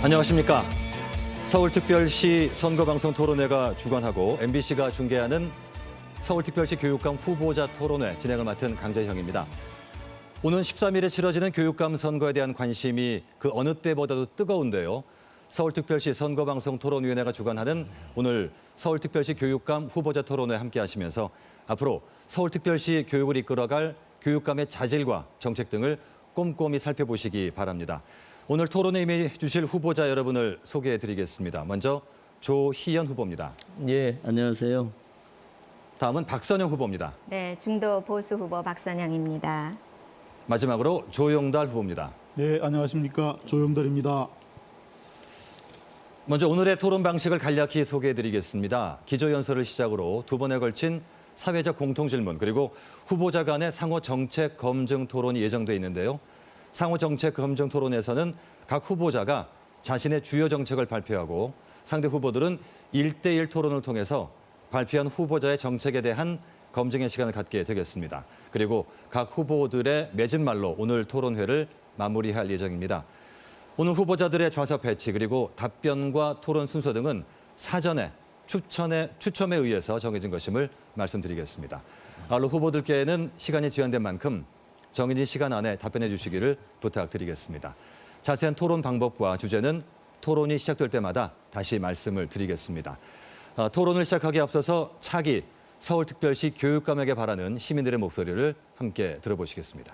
안녕하십니까. 서울특별시 선거방송 토론회가 주관하고 MBC가 중계하는 서울특별시 교육감 후보자 토론회 진행을 맡은 강재형입니다. 오는 13일에 치러지는 교육감 선거에 대한 관심이 그 어느 때보다도 뜨거운데요. 서울특별시 선거방송 토론위원회가 주관하는 오늘 서울특별시 교육감 후보자 토론회 함께 하시면서 앞으로 서울특별시 교육을 이끌어갈 교육감의 자질과 정책 등을 꼼꼼히 살펴보시기 바랍니다. 오늘 토론에 임해 주실 후보자 여러분을 소개해드리겠습니다. 먼저 조희연 후보입니다. 예, 안녕하세요. 다음은 박선영 후보입니다. 네, 중도 보수 후보 박선영입니다. 마지막으로 조용달 후보입니다. 네, 안녕하십니까. 조용달입니다. 먼저 오늘의 토론 방식을 간략히 소개해드리겠습니다. 기조연설을 시작으로 두 번에 걸친 사회적 공통질문 그리고 후보자 간의 상호 정책 검증 토론이 예정돼 있는데요. 상호 정책 검증 토론에서는 각 후보자가 자신의 주요 정책을 발표하고 상대 후보들은 1대1 토론을 통해서 발표한 후보자의 정책에 대한 검증의 시간을 갖게 되겠습니다. 그리고 각 후보들의 맺은 말로 오늘 토론회를 마무리할 예정입니다. 오늘 후보자들의 좌석 배치 그리고 답변과 토론 순서 등은 사전에 추첨에 의해서 정해진 것임을 말씀드리겠습니다. 아울러 후보들께는 시간이 지연된 만큼 정해진 시간 안에 답변해 주시기를 부탁드리겠습니다. 자세한 토론 방법과 주제는 토론이 시작될 때마다 다시 말씀을 드리겠습니다. 토론을 시작하기에 앞서서 차기 서울특별시 교육감에게 바라는 시민들의 목소리를 함께 들어보시겠습니다.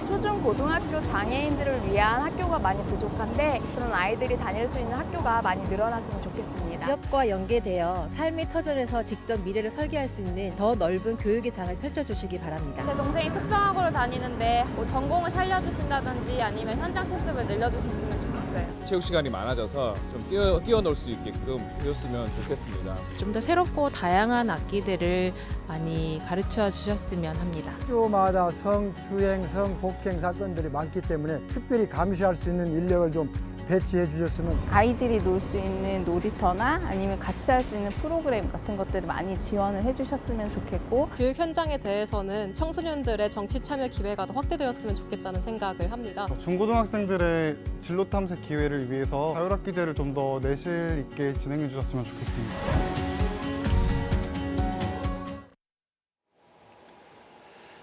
초중고등학교 장애인들을 위한 학교가 많이 부족한데 그런 아이들이 다닐 수 있는 학교가 많이 늘어났으면 좋겠습니다. 지역과 연계되어 삶의 터전에서 직접 미래를 설계할 수 있는 더 넓은 교육의 장을 펼쳐주시기 바랍니다. 제 동생이 특성화고를 다니는데 전공을 살려주신다든지 아니면 현장 실습을 늘려주셨으면 좋겠어요. 체육 시간이 많아져서 좀 뛰어놀 수 있게끔 해줬으면 좋겠습니다. 좀 더 새롭고 다양한 악기들을 많이 가르쳐 주셨으면 합니다. 학교마다 성추행, 성폭행 사건들이 많기 때문에 특별히 감시할 수 있는 인력을 좀 배치해 주셨으면. 아이들이 놀 수 있는 놀이터나 아니면 같이 할 수 있는 프로그램 같은 것들을 많이 지원을 해주셨으면 좋겠고, 교육 현장에 대해서는 청소년들의 정치 참여 기회가 더 확대되었으면 좋겠다는 생각을 합니다. 중고등학생들의 진로 탐색 기회를 위해서 자율학기제를 좀 더 내실 있게 진행해 주셨으면 좋겠습니다.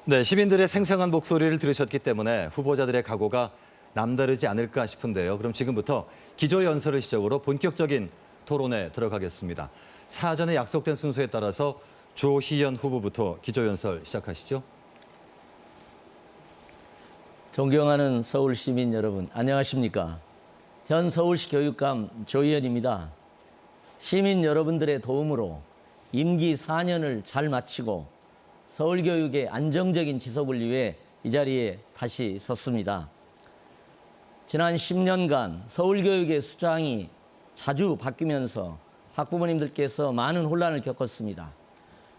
네, 시민들의 생생한 목소리를 들으셨기 때문에 후보자들의 각오가 남다르지 않을까 싶은데요. 그럼 지금부터 기조연설을 시작으로 본격적인 토론에 들어가겠습니다. 사전에 약속된 순서에 따라서 조희연 후보부터 기조연설 시작하시죠. 존경하는 서울 시민 여러분, 안녕하십니까. 현 서울시 교육감 조희연입니다. 시민 여러분들의 도움으로 임기 4년을 잘 마치고 서울교육의 안정적인 지속을 위해 이 자리에 다시 섰습니다. 지난 10년간 서울교육의 수장이 자주 바뀌면서 학부모님들께서 많은 혼란을 겪었습니다.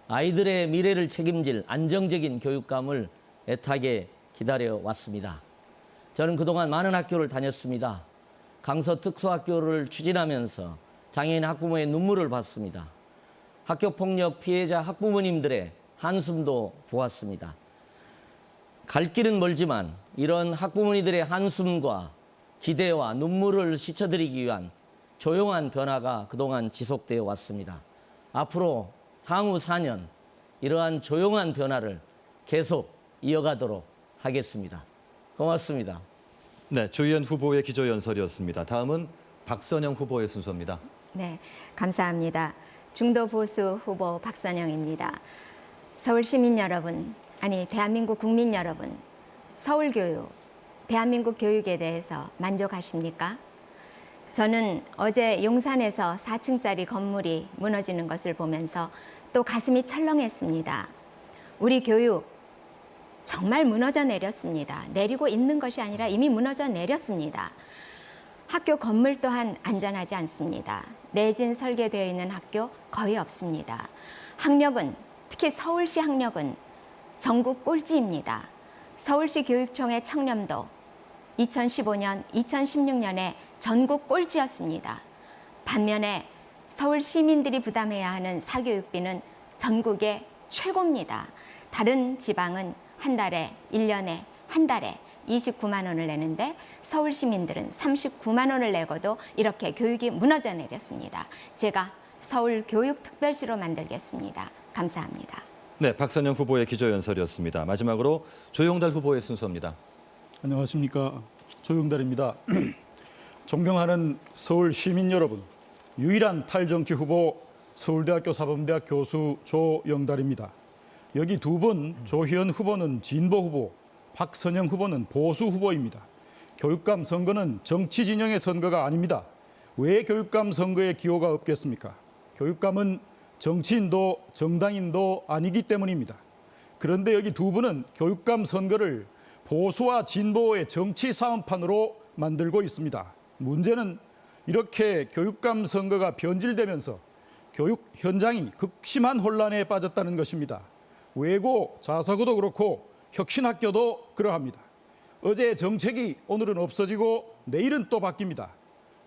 아이들의 미래를 책임질 안정적인 교육감을 애타게 기다려왔습니다. 저는 그동안 많은 학교를 다녔습니다. 강서 특수학교를 추진하면서 장애인 학부모의 눈물을 봤습니다. 학교폭력 피해자 학부모님들의 한숨도 보았습니다. 갈 길은 멀지만 이런 학부모님들의 한숨과 기대와 눈물을 씻어드리기 위한 조용한 변화가 그동안 지속되어 왔습니다. 앞으로 향후 4년 이러한 조용한 변화를 계속 이어가도록 하겠습니다. 고맙습니다. 네, 조희연 후보의 기조연설이었습니다. 다음은 박선영 후보의 순서입니다. 네, 감사합니다. 중도 보수 후보 박선영입니다. 서울 시민 여러분, 아니 대한민국 국민 여러분, 서울교육, 대한민국 교육에 대해서 만족하십니까? 저는 어제 용산에서 4층짜리 건물이 무너지는 것을 보면서 또 가슴이 철렁했습니다. 우리 교육 정말 무너져 내렸습니다. 내리고 있는 것이 아니라 이미 무너져 내렸습니다. 학교 건물 또한 안전하지 않습니다. 내진 설계되어 있는 학교 거의 없습니다. 학력은, 특히 서울시 학력은 전국 꼴찌입니다. 서울시 교육청의 청렴도 2015년, 2016년에 전국 꼴찌였습니다. 반면에 서울 시민들이 부담해야 하는 사교육비는 전국의 최고입니다. 다른 지방은 한 달에 1년에 한 달에 29만 원을 내는데 서울 시민들은 39만 원을 내고도 이렇게 교육이 무너져 내렸습니다. 제가 서울 교육특별시로 만들겠습니다. 감사합니다. 네, 박선영 후보의 기조연설이었습니다. 마지막으로 조영달 후보의 순서입니다. 안녕하십니까. 조영달입니다. 존경하는 서울 시민 여러분, 유일한 탈정치 후보 서울대학교 사범대학 교수 조영달입니다. 여기 두 분 조희연 후보는 진보 후보, 박선영 후보는 보수 후보입니다. 교육감 선거는 정치 진영의 선거가 아닙니다. 왜 교육감 선거에 기호가 없겠습니까? 교육감은 정치인도 정당인도 아니기 때문입니다. 그런데 여기 두 분은 교육감 선거를 보수와 진보의 정치 싸움판으로 만들고 있습니다. 문제는 이렇게 교육감 선거가 변질되면서 교육 현장이 극심한 혼란에 빠졌다는 것입니다. 외고 자사고도 그렇고 혁신학교도 그러합니다. 어제 정책이 오늘은 없어지고 내일은 또 바뀝니다.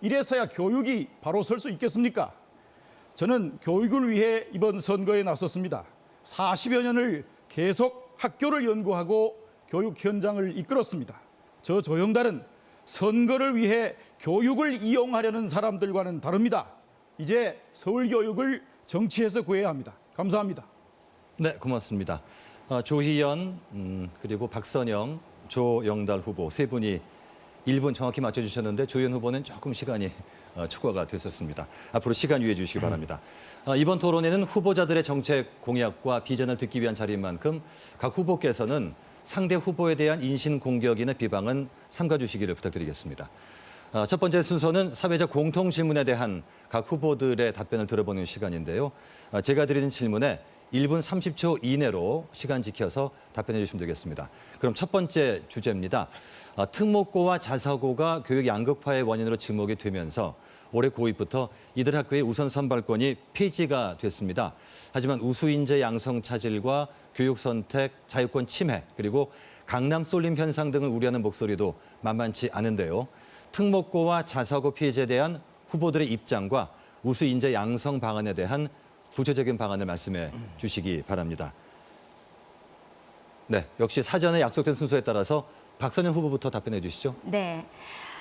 이래서야 교육이 바로 설 수 있겠습니까? 저는 교육을 위해 이번 선거에 나섰습니다. 40여 년을 계속 학교를 연구하고 교육 현장을 이끌었습니다. 저 조영달은 선거를 위해 교육을 이용하려는 사람들과는 다릅니다. 이제 서울교육을 정치에서 구해야 합니다. 감사합니다. 네, 고맙습니다. 조희연 그리고 박선영, 조영달 후보 세 분이 1분 정확히 맞춰주셨는데 조희연 후보는 조금 시간이 초과가 됐었습니다. 앞으로 시간 유의해 주시기 바랍니다. 이번 토론회는 후보자들의 정책 공약과 비전을 듣기 위한 자리인 만큼 각 후보께서는 상대 후보에 대한 인신공격이나 비방은 삼가 주시기를 부탁드리겠습니다. 첫 번째 순서는 사회적 공통 질문에 대한 각 후보들의 답변을 들어보는 시간인데요. 제가 드리는 질문에 1분 30초 이내로 시간 지켜서 답변해 주시면 되겠습니다. 그럼 첫 번째 주제입니다. 특목고와 자사고가 교육 양극화의 원인으로 지목이 되면서 올해 고2부터 이들 학교의 우선 선발권이 폐지가 됐습니다. 하지만 우수인재 양성 차질과 교육 선택, 자유권 침해, 그리고 강남 쏠림 현상 등을 우려하는 목소리도 만만치 않은데요. 특목고와 자사고 폐지에 대한 후보들의 입장과 우수인재 양성 방안에 대한 구체적인 방안을 말씀해 주시기 바랍니다. 네, 역시 사전에 약속된 순서에 따라서 박선영 후보부터 답변해 주시죠. 네,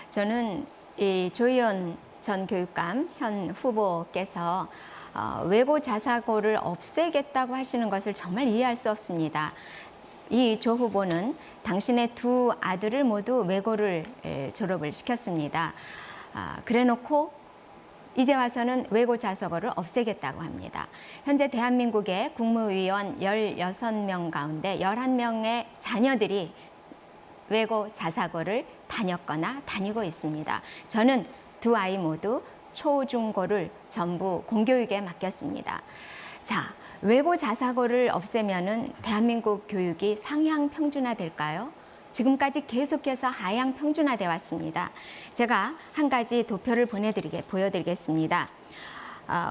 저는 이 조희연 전 교육감 현 후보께서 외고 자사고를 없애겠다고 하시는 것을 정말 이해할 수 없습니다. 이 조 후보는 당신의 두 아들을 모두 외고를 졸업을 시켰습니다. 그래놓고 이제 와서는 외고 자사고를 없애겠다고 합니다. 현재 대한민국의 국무위원 16명 가운데 11명의 자녀들이 외고 자사고를 다녔거나 다니고 있습니다. 저는 두 아이 모두 초, 중, 고를 전부 공교육에 맡겼습니다. 자, 외고 자사고를 없애면은 대한민국 교육이 상향 평준화될까요? 지금까지 계속해서 하향 평준화돼 왔습니다. 제가 한 가지 도표를 보여드리겠습니다.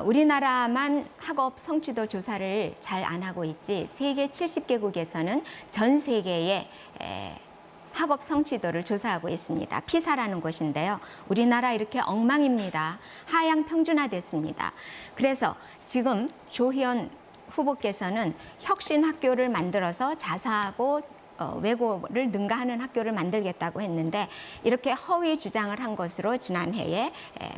우리나라만 학업 성취도 조사를 잘 안 하고 있지 세계 70개국에서는 전 세계의 학업 성취도를 조사하고 있습니다. 피사라는 곳인데요. 우리나라 이렇게 엉망입니다. 하향 평준화됐습니다. 그래서 지금 조희연 후보께서는 혁신 학교를 만들어서 자사고 외고를 능가하는 학교를 만들겠다고 했는데 이렇게 허위 주장을 한 것으로 지난해에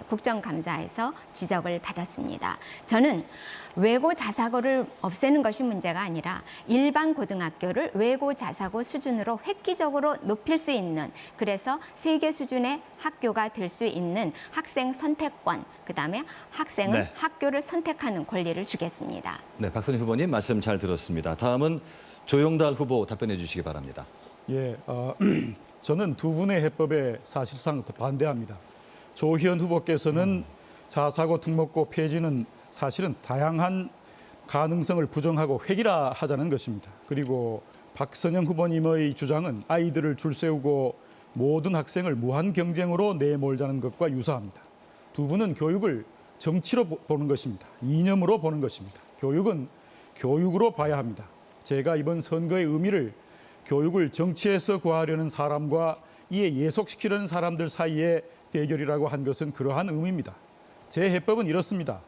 국정감사에서 지적을 받았습니다. 저는 외고 자사고를 없애는 것이 문제가 아니라 일반 고등학교를 외고 자사고 수준으로 획기적으로 높일 수 있는, 그래서 세계 수준의 학교가 될 수 있는 학생 선택권, 그다음에 학생은 네. 학교를 선택하는 권리를 주겠습니다. 네, 박선영 후보님 말씀 잘 들었습니다. 다음은 조영달 후보 답변해 주시기 바랍니다. 예, 저는 두 분의 해법에 사실상 반대합니다. 조희연 후보께서는 자사고 특목고 폐지는 사실은 다양한 가능성을 부정하고 획일화하자는 것입니다. 그리고 박선영 후보님의 주장은 아이들을 줄 세우고 모든 학생을 무한 경쟁으로 내몰자는 것과 유사합니다. 두 분은 교육을 정치로 보는 것입니다. 이념으로 보는 것입니다. 교육은 교육으로 봐야 합니다. 제가 이번 선거의 의미를 교육을 정치에서 구하려는 사람과 이에 예속시키려는 사람들 사이의 대결이라고 한 것은 그러한 의미입니다. 제 해법은 이렇습니다.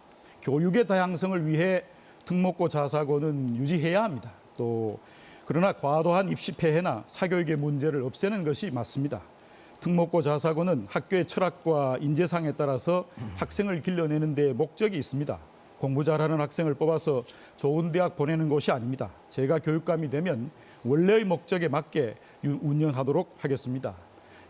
교육의 다양성을 위해 특목고 자사고는 유지해야 합니다. 또 그러나 과도한 입시 폐해나 사교육의 문제를 없애는 것이 맞습니다. 특목고 자사고는 학교의 철학과 인재상에 따라서 학생을 길러내는 데 목적이 있습니다. 공부 잘하는 학생을 뽑아서 좋은 대학 보내는 것이 아닙니다. 제가 교육감이 되면 원래의 목적에 맞게 운영하도록 하겠습니다.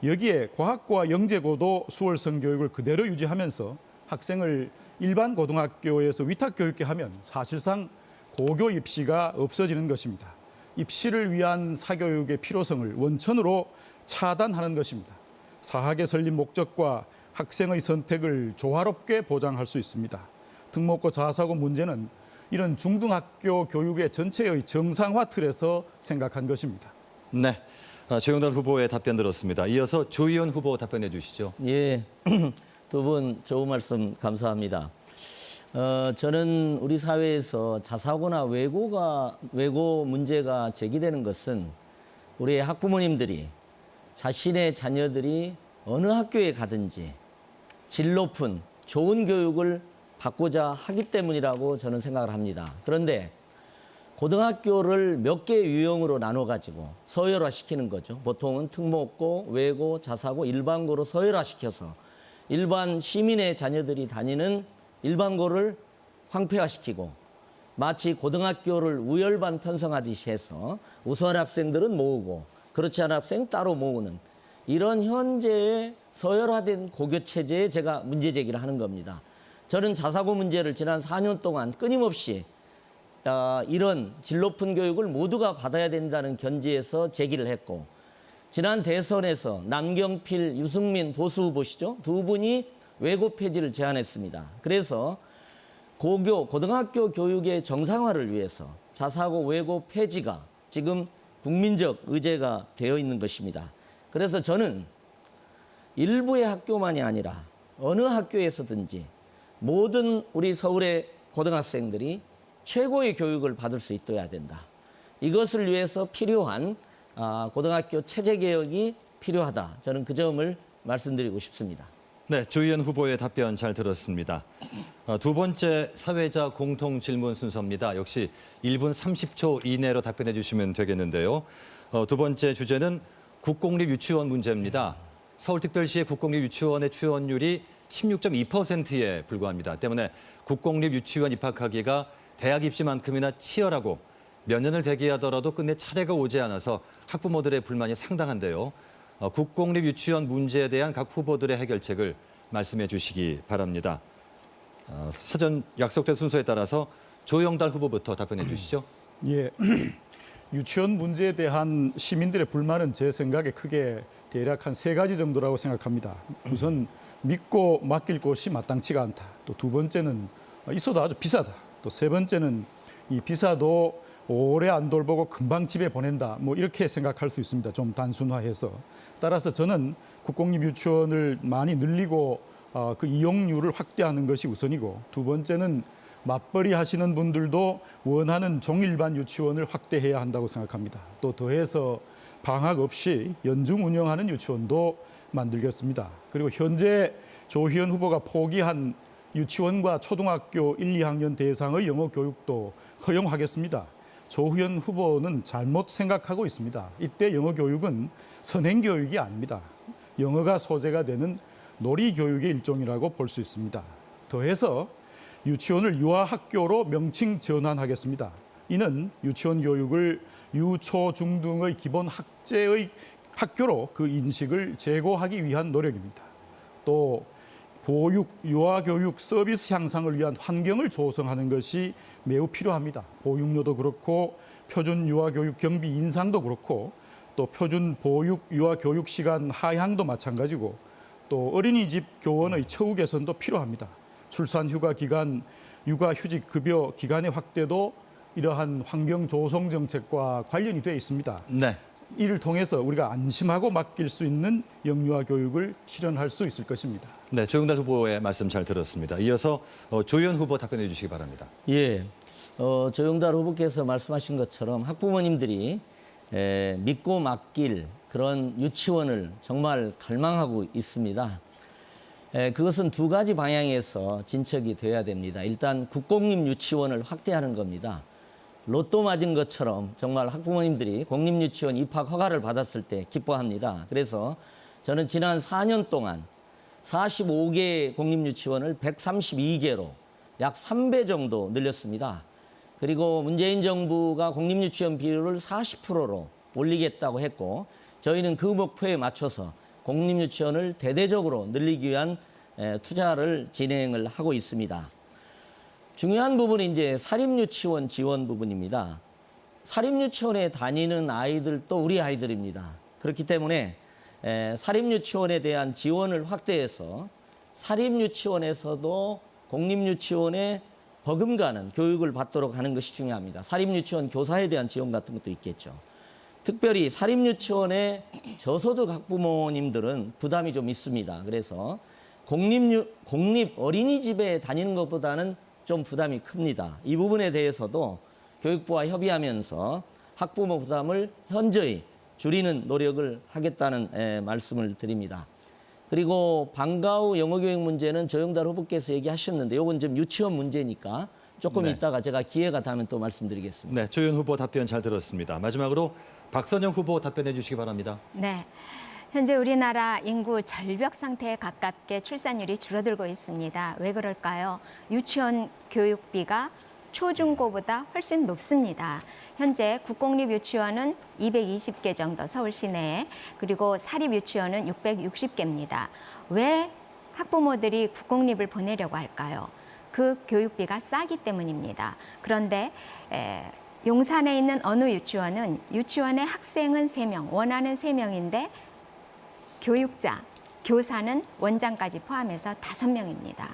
여기에 과학고와 영재고도 수월성 교육을 그대로 유지하면서 학생을 일반 고등학교에서 위탁교육계 하면 사실상 고교 입시가 없어지는 것입니다. 입시를 위한 사교육의 필요성을 원천으로 차단하는 것입니다. 사학의 설립 목적과 학생의 선택을 조화롭게 보장할 수 있습니다. 특목고 자사고 문제는 이런 중등학교 교육의 전체의 정상화 틀에서 생각한 것입니다. 네, 조영달 후보의 답변 들었습니다. 이어서 조희연 후보 답변해 주시죠. 예, 두 분 좋은 말씀 감사합니다. 저는 우리 사회에서 자사고나 외고 문제가 제기되는 것은 우리 학부모님들이 자신의 자녀들이 어느 학교에 가든지 질 높은 좋은 교육을 받고자 하기 때문이라고 저는 생각을 합니다. 그런데 고등학교를 몇 개 유형으로 나눠가지고 서열화시키는 거죠. 보통은 특목고, 외고, 자사고, 일반고로 서열화시켜서 일반 시민의 자녀들이 다니는 일반고를 황폐화시키고 마치 고등학교를 우열반 편성하듯이 해서 우수한 학생들은 모으고 그렇지 않은 학생 따로 모으는 이런 현재의 서열화된 고교 체제에 제가 문제 제기를 하는 겁니다. 저는 자사고 문제를 지난 4년 동안 끊임없이 이런 질 높은 교육을 모두가 받아야 된다는 견지에서 제기를 했고 지난 대선에서 남경필, 유승민 보수 후보시죠. 두 분이 외고 폐지를 제안했습니다. 그래서 고등학교 교육의 정상화를 위해서 자사고 외고 폐지가 지금 국민적 의제가 되어 있는 것입니다. 그래서 저는 일부의 학교만이 아니라 어느 학교에서든지 모든 우리 서울의 고등학생들이 최고의 교육을 받을 수 있어야 된다. 이것을 위해서 필요한 고등학교 체제 개혁이 필요하다. 저는 그 점을 말씀드리고 싶습니다. 네, 조희연 후보의 답변 잘 들었습니다. 두 번째 사회자 공통 질문 순서입니다. 역시 1분 30초 이내로 답변해 주시면 되겠는데요. 두 번째 주제는 국공립 유치원 문제입니다. 서울특별시의 국공립 유치원의 취원율이 16.2%에 불과합니다. 때문에 국공립 유치원 입학하기가 대학 입시만큼이나 치열하고 몇 년을 대기하더라도 끝내 차례가 오지 않아서 학부모들의 불만이 상당한데요. 국공립 유치원 문제에 대한 각 후보들의 해결책을 말씀해 주시기 바랍니다. 사전 약속된 순서에 따라서 조영달 후보부터 답변해 주시죠. 예, 유치원 문제에 대한 시민들의 불만은 제 생각에 크게 대략 한 3가지 정도라고 생각합니다. 우선 믿고 맡길 곳이 마땅치가 않다. 또 두 번째는 있어도 아주 비싸다. 또 세 번째는 이 비싸도 오래 안 돌보고 금방 집에 보낸다. 뭐 이렇게 생각할 수 있습니다. 좀 단순화해서. 따라서 저는 국공립 유치원을 많이 늘리고 그 이용률을 확대하는 것이 우선이고 두 번째는 맞벌이 하시는 분들도 원하는 종일반 유치원을 확대해야 한다고 생각합니다. 또 더해서 방학 없이 연중 운영하는 유치원도 만들겠습니다. 그리고 현재 조희연 후보가 포기한 유치원과 초등학교 1, 2학년 대상의 영어 교육도 허용하겠습니다. 조희연 후보는 잘못 생각하고 있습니다. 이때 영어 교육은 선행 교육이 아닙니다. 영어가 소재가 되는 놀이 교육의 일종이라고 볼 수 있습니다. 더해서 유치원을 유아학교로 명칭 전환하겠습니다. 이는 유치원 교육을 유초 중등의 기본 학제의 학교로 그 인식을 제고하기 위한 노력입니다. 또 보육, 유아교육 서비스 향상을 위한 환경을 조성하는 것이 매우 필요합니다. 보육료도 그렇고 표준 유아교육 경비 인상도 그렇고 또 표준 보육 유아교육 시간 하향도 마찬가지고 또 어린이집 교원의 처우 개선도 필요합니다. 출산휴가 기간, 육아휴직 급여 기간의 확대도 이러한 환경 조성 정책과 관련이 되어 있습니다. 네. 이를 통해서 우리가 안심하고 맡길 수 있는 영유아 교육을 실현할 수 있을 것입니다. 네, 조영달 후보의 말씀 잘 들었습니다. 이어서 조희연 후보 답변해 주시기 바랍니다. 예, 조영달 후보께서 말씀하신 것처럼 학부모님들이 믿고 맡길 그런 유치원을 정말 갈망하고 있습니다. 그것은 두 가지 방향에서 진척이 되어야 됩니다. 일단 국공립 유치원을 확대하는 겁니다. 로또 맞은 것처럼 정말 학부모님들이 공립유치원 입학 허가를 받았을 때 기뻐합니다. 그래서 저는 지난 4년 동안 45개 공립유치원을 132개로 약 3배 정도 늘렸습니다. 그리고 문재인 정부가 공립유치원 비율을 40%로 올리겠다고 했고 저희는 그 목표에 맞춰서 공립유치원을 대대적으로 늘리기 위한 투자를 진행을 하고 있습니다. 중요한 부분이 이제 사립유치원 지원 부분입니다. 사립유치원에 다니는 아이들도 우리 아이들입니다. 그렇기 때문에 사립유치원에 대한 지원을 확대해서 사립유치원에서도 공립유치원에 버금가는 교육을 받도록 하는 것이 중요합니다. 사립유치원 교사에 대한 지원 같은 것도 있겠죠. 특별히 사립유치원의 저소득 학부모님들은 부담이 좀 있습니다. 그래서 공립 어린이집에 다니는 것보다는 좀 부담이 큽니다. 이 부분에 대해서도 교육부와 협의하면서 학부모 부담을 현저히 줄이는 노력을 하겠다는 말씀을 드립니다. 그리고 방과 후 영어교육 문제는 조영달 후보께서 얘기하셨는데 이건 좀 유치원 문제니까 조금 이따가 제가 기회가 닿으면 또 말씀드리겠습니다. 네, 조윤 후보 답변 잘 들었습니다. 마지막으로 박선영 후보 답변해 주시기 바랍니다. 네. 현재 우리나라 인구 절벽 상태에 가깝게 출산율이 줄어들고 있습니다. 왜 그럴까요? 유치원 교육비가 초중고보다 훨씬 높습니다. 현재 국공립 유치원은 220개 정도 서울 시내에, 그리고 사립 유치원은 660개입니다. 왜 학부모들이 국공립을 보내려고 할까요? 그 교육비가 싸기 때문입니다. 그런데 용산에 있는 어느 유치원은 유치원의 학생은 3명, 원하는 3명인데 교육자, 교사는 원장까지 포함해서 5명입니다.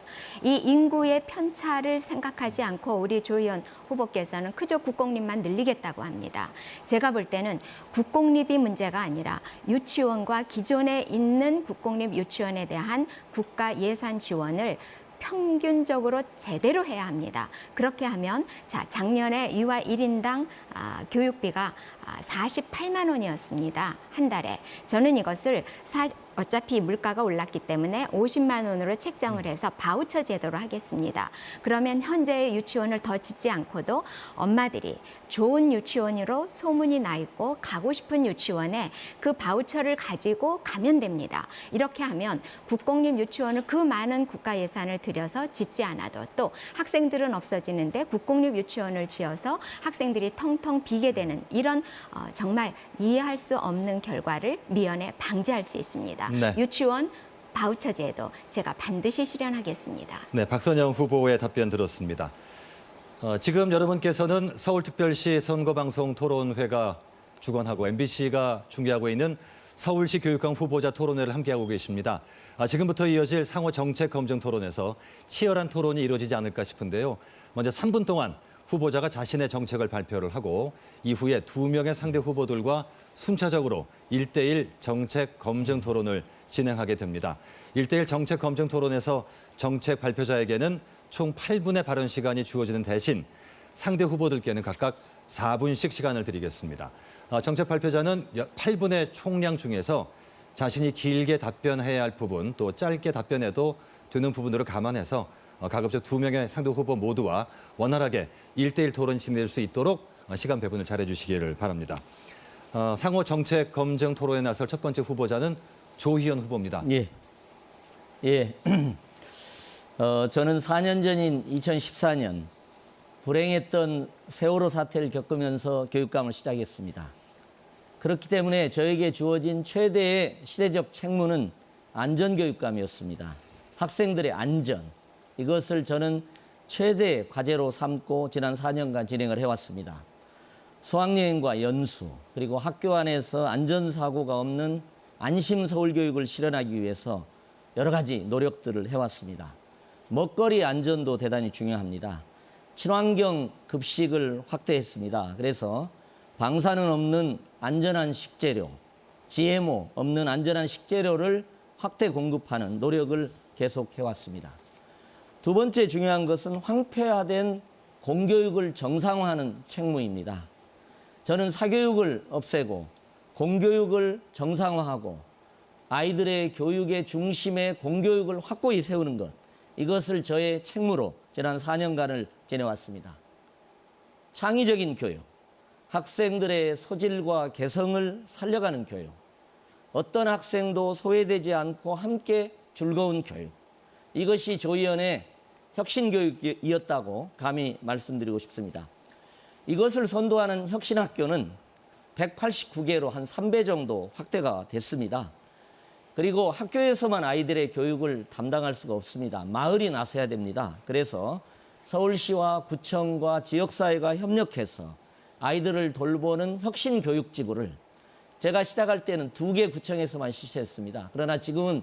이 인구의 편차를 생각하지 않고 우리 조 의원 후보께서는 그저 국공립만 늘리겠다고 합니다. 제가 볼 때는 국공립이 문제가 아니라 유치원과 기존에 있는 국공립 유치원에 대한 국가 예산 지원을 평균적으로 제대로 해야 합니다. 그렇게 하면 작년에 유아 1인당 교육비가 48만 원이었습니다. 한 달에. 저는 이것을 어차피 물가가 올랐기 때문에 50만 원으로 책정을 해서 바우처 제도로 하겠습니다. 그러면 현재의 유치원을 더 짓지 않고도 엄마들이 좋은 유치원으로 소문이 나 있고 가고 싶은 유치원에 그 바우처를 가지고 가면 됩니다. 이렇게 하면 국공립 유치원을 그 많은 국가 예산을 들여서 짓지 않아도 또 학생들은 없어지는데 국공립 유치원을 지어서 학생들이 텅텅 비게 되는 이런 정말 이해할 수 없는 결과를 미연에 방지할 수 있습니다. 네. 유치원 바우처 제도 제가 반드시 실현하겠습니다. 네, 박선영 후보의 답변 들었습니다. 지금 여러분께서는 서울특별시 선거방송 토론회가 주관하고 MBC가 중계하고 있는 서울시 교육감 후보자 토론회를 함께하고 계십니다. 지금부터 이어질 상호 정책 검증 토론에서 치열한 토론이 이루어지지 않을까 싶은데요. 먼저 3분 동안 후보자가 자신의 정책을 발표를 하고 이후에 2명의 상대 후보들과 순차적으로 1대1 정책 검증 토론을 진행하게 됩니다. 1대1 정책 검증 토론에서 정책 발표자에게는 총 8분의 발언 시간이 주어지는 대신 상대 후보들께는 각각 4분씩 시간을 드리겠습니다. 정책 발표자는 8분의 총량 중에서 자신이 길게 답변해야 할 부분, 또 짧게 답변해도 되는 부분들을 감안해서 가급적 2명의 상대 후보 모두와 원활하게 1대1 토론 진행될 수 있도록 시간 배분을 잘해 주시기를 바랍니다. 상호 정책 검증 토론에 나설 첫 번째 후보자는 조희연 후보입니다. 예. 저는 4년 전인 2014년 불행했던 세월호 사태를 겪으면서 교육감을 시작했습니다. 그렇기 때문에 저에게 주어진 최대의 시대적 책무는 안전교육감이었습니다. 학생들의 안전, 이것을 저는 최대의 과제로 삼고 지난 4년간 진행을 해왔습니다. 수학여행과 연수, 그리고 학교 안에서 안전사고가 없는 안심 서울교육을 실현하기 위해서 여러 가지 노력들을 해왔습니다. 먹거리 안전도 대단히 중요합니다. 친환경 급식을 확대했습니다. 그래서 방사능 없는 안전한 식재료, GMO 없는 안전한 식재료를 확대 공급하는 노력을 계속해왔습니다. 두 번째 중요한 것은 황폐화된 공교육을 정상화하는 책무입니다. 저는 사교육을 없애고 공교육을 정상화하고 아이들의 교육의 중심에 공교육을 확고히 세우는 것, 이것을 저의 책무로 지난 4년간을 지내왔습니다. 창의적인 교육, 학생들의 소질과 개성을 살려가는 교육, 어떤 학생도 소외되지 않고 함께 즐거운 교육, 이것이 조희연의 혁신교육이었다고 감히 말씀드리고 싶습니다. 이것을 선도하는 혁신학교는 189개로 한 3배 정도 확대가 됐습니다. 그리고 학교에서만 아이들의 교육을 담당할 수가 없습니다. 마을이 나서야 됩니다. 그래서 서울시와 구청과 지역사회가 협력해서 아이들을 돌보는 혁신교육지구를 제가 시작할 때는 2개 구청에서만 실시했습니다. 그러나 지금은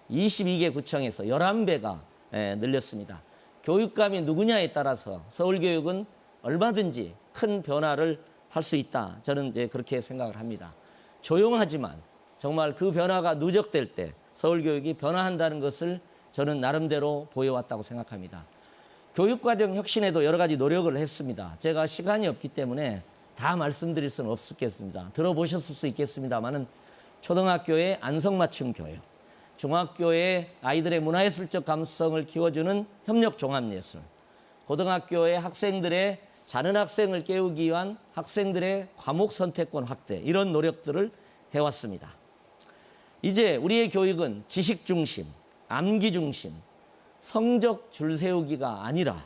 22개 구청에서 11배가 늘렸습니다. 교육감이 누구냐에 따라서 서울교육은 얼마든지 큰 변화를 할 수 있다. 저는 이제 그렇게 생각을 합니다. 조용하지만 정말 그 변화가 누적될 때 서울교육이 변화한다는 것을 저는 나름대로 보여왔다고 생각합니다. 교육과정 혁신에도 여러 가지 노력을 했습니다. 제가 시간이 없기 때문에 다 말씀드릴 수는 없겠습니다. 들어보셨을 수 있겠습니다만은 초등학교의 안성맞춤 교육, 중학교의 아이들의 문화예술적 감수성을 키워주는 협력종합예술, 고등학교의 학생들의 자는 학생을 깨우기 위한 학생들의 과목 선택권 확대, 이런 노력들을 해왔습니다. 이제 우리의 교육은 지식 중심, 암기 중심, 성적 줄 세우기가 아니라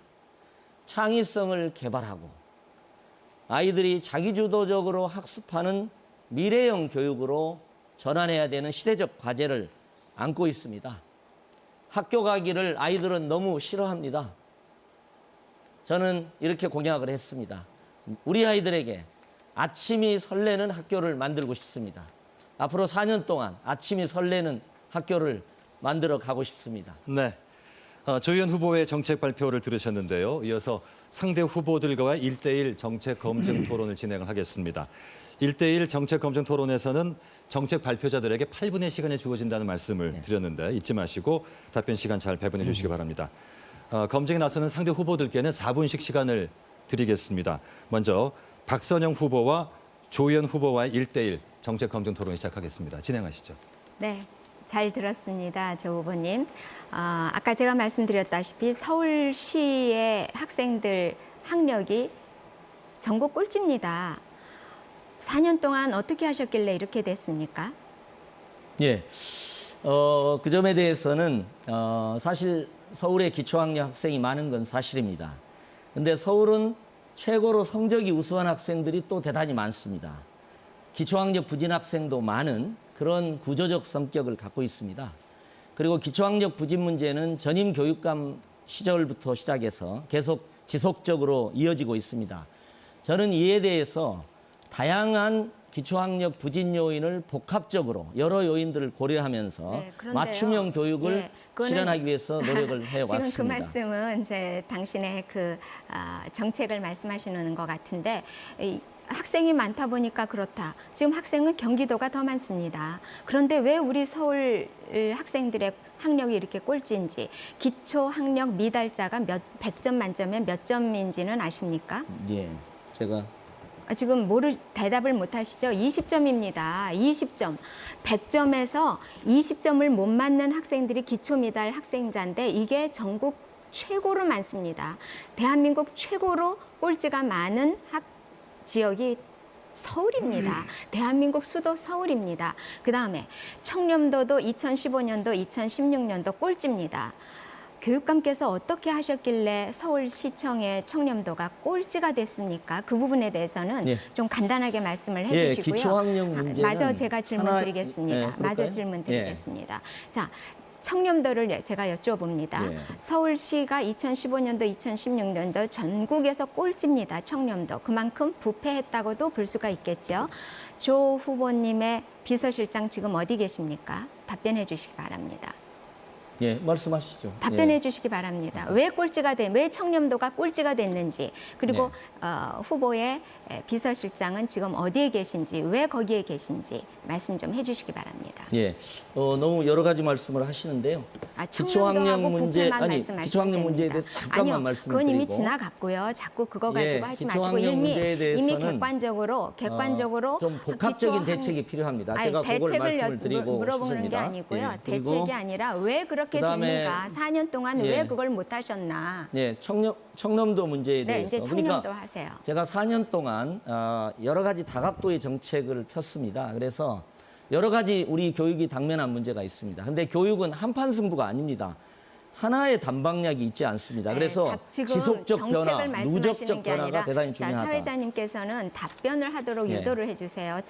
창의성을 개발하고 아이들이 자기주도적으로 학습하는 미래형 교육으로 전환해야 되는 시대적 과제를 안고 있습니다. 학교 가기를 아이들은 너무 싫어합니다. 저는 이렇게 공약을 했습니다. 우리 아이들에게 아침이 설레는 학교를 만들고 싶습니다. 앞으로 4년 동안 아침이 설레는 학교를 만들어 가고 싶습니다. 네. 조희연 후보의 정책 발표를 들으셨는데요. 이어서 상대 후보들과의 1대1 정책 검증 토론을 진행을 하겠습니다. 1대1 정책 검증 토론에서는 정책 발표자들에게 8분의 시간이 주어진다는 말씀을 드렸는데 잊지 마시고 답변 시간 잘 배분해 주시기 바랍니다. 검증에 나서는 상대 후보들께는 4분씩 시간을 드리겠습니다. 먼저 박선영 후보와 조희연 후보와의 1대1 정책 검증 토론 시작하겠습니다. 진행하시죠. 네, 잘 들었습니다. 조 후보님. 아까 제가 말씀드렸다시피 서울시의 학생들 학력이 전국 꼴찌입니다. 4년 동안 어떻게 하셨길래 이렇게 됐습니까? 예, 그 점에 대해서는 사실 서울에 기초학력 학생이 많은 건 사실입니다. 근데 서울은 최고로 성적이 우수한 학생들이 또 대단히 많습니다. 기초학력 부진 학생도 많은 그런 구조적 성격을 갖고 있습니다. 그리고 기초학력 부진 문제는 전임 교육감 시절부터 시작해서 계속 지속적으로 이어지고 있습니다. 저는 이에 대해서 다양한 기초학력 부진 요인을 복합적으로 여러 요인들을 고려하면서 맞춤형 교육을 실현하기 위해서 노력을 해왔습니다. 지금 그 말씀은 당신의 정책을 말씀하시는 것 같은데 학생이 많다 보니까 그렇다. 지금 학생은 경기도가 더 많습니다. 그런데 왜 우리 서울 학생들의 학력이 이렇게 꼴찌인지, 기초 학력 미달자가 100점 만점에 몇 점인지는 아십니까? 예, 제가 지금 대답을 못 하시죠? 20점입니다. 20점. 100점에서 20점을 못 맞는 학생들이 기초 미달 학생자인데 이게 전국 최고로 많습니다. 대한민국 최고로 꼴찌가 많은 지역이 서울입니다. 대한민국 수도 서울입니다. 그다음에 청렴도도 2015년도, 2016년도 꼴찌입니다. 교육감께서 어떻게 하셨길래 서울시청의 청렴도가 꼴찌가 됐습니까? 그 부분에 대해서는 좀 간단하게 말씀을 해주시고요. 기초학력 문제는 마저 제가 질문 드리겠습니다. 마저 질문 드리겠습니다. 자, 청렴도를 제가 여쭤봅니다. 서울시가 2015년도, 2016년도 전국에서 꼴찌입니다. 청렴도. 그만큼 부패했다고도 볼 수가 있겠죠. 조 후보님의 비서실장 지금 어디 계십니까? 답변해 주시기 바랍니다. 예, 말씀하시죠. 답변해 주시기 바랍니다. 왜 청렴도가 꼴찌가 됐는지, 그리고 후보의 비서실장은 지금 어디에 계신지, 왜 거기에 계신지 말씀 좀 해주시기 바랍니다. 예, 너무 여러 가지 말씀을 하시는데요. 기초학력 문제, 기초학력 문제에 대해서 잠깐만 말씀드리고. 그건 이미 지나갔고요. 자꾸 그거 가지고 하지 마시고 이미 객관적으로 좀 복합적인 대책이 필요합니다. 제가 그걸 말씀을 드리고 물어보는 싶습니다. 게 아니고요. 대책이 아니라 왜 그렇게 그렇게 그다음에 됩니까? 4년 동안 예. 왜 그걸 못 하셨나? 네, 청렴도 문제에 네, 대해서. 이제 청렴도 그러니까 하세요. 제가 4년 동안 여러 가지 다각도의 정책을 폈습니다. 그래서 여러 가지 우리 교육이 당면한 문제가 있습니다. 근데 교육은 한판 승부가 아닙니다. 하나의 단방약이 있지 않습니다. 그래서 네, 지금 지속적 변화, 정책을 말씀하시는 누적적 게 아니라 변화가 대단히 자, 중요하다. 사회자님께서는 답변을 하도록 예. 유도를 해주세요.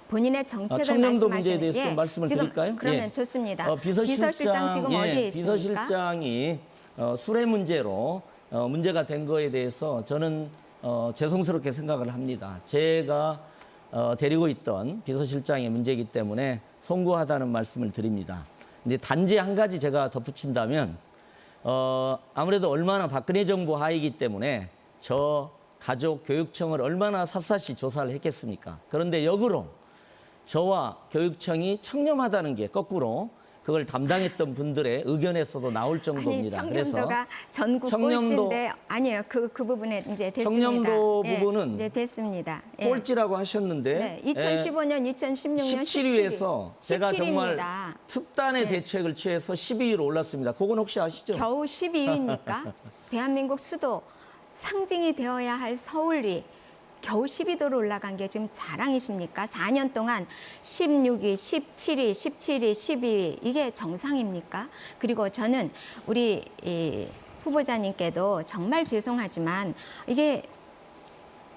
본인의 정책을 청렴도 말씀하시는 문제에 대해서 좀 말씀을 지금 드릴까요? 그러면 예. 좋습니다. 비서실장 지금 어디에 있습니까? 비서실장이 수뢰 문제로 문제가 된 거에 대해서 저는 죄송스럽게 생각을 합니다. 제가 데리고 있던 비서실장의 문제이기 때문에 송구하다는 말씀을 드립니다. 근데 단지 한 가지 제가 덧붙인다면 아무래도 얼마나 박근혜 정부 하이기 때문에 저 가족 교육청을 얼마나 샅샅이 조사를 했겠습니까? 그런데 역으로 저와 교육청이 청렴하다는 게 거꾸로 그걸 담당했던 분들의 의견에서도 나올 정도입니다. 아니, 청렴도가 전국 꼴찌인데 아니에요. 그 부분에 이제 됐습니다. 청렴도 예, 부분은 이제 됐습니다. 예. 꼴찌라고 하셨는데 네, 2015년, 2016년 17위에서 제가 정말 17위입니다. 특단의 네. 대책을 취해서 12위로 올랐습니다. 그건 혹시 아시죠? 겨우 12위입니까? 대한민국 수도 상징이 되어야 할 서울이 겨우 12도로 올라간 게 지금 자랑이십니까? 4년 동안 16위, 17위, 17위, 12위 이게 정상입니까? 그리고 저는 우리 이 후보자님께도 정말 죄송하지만 이게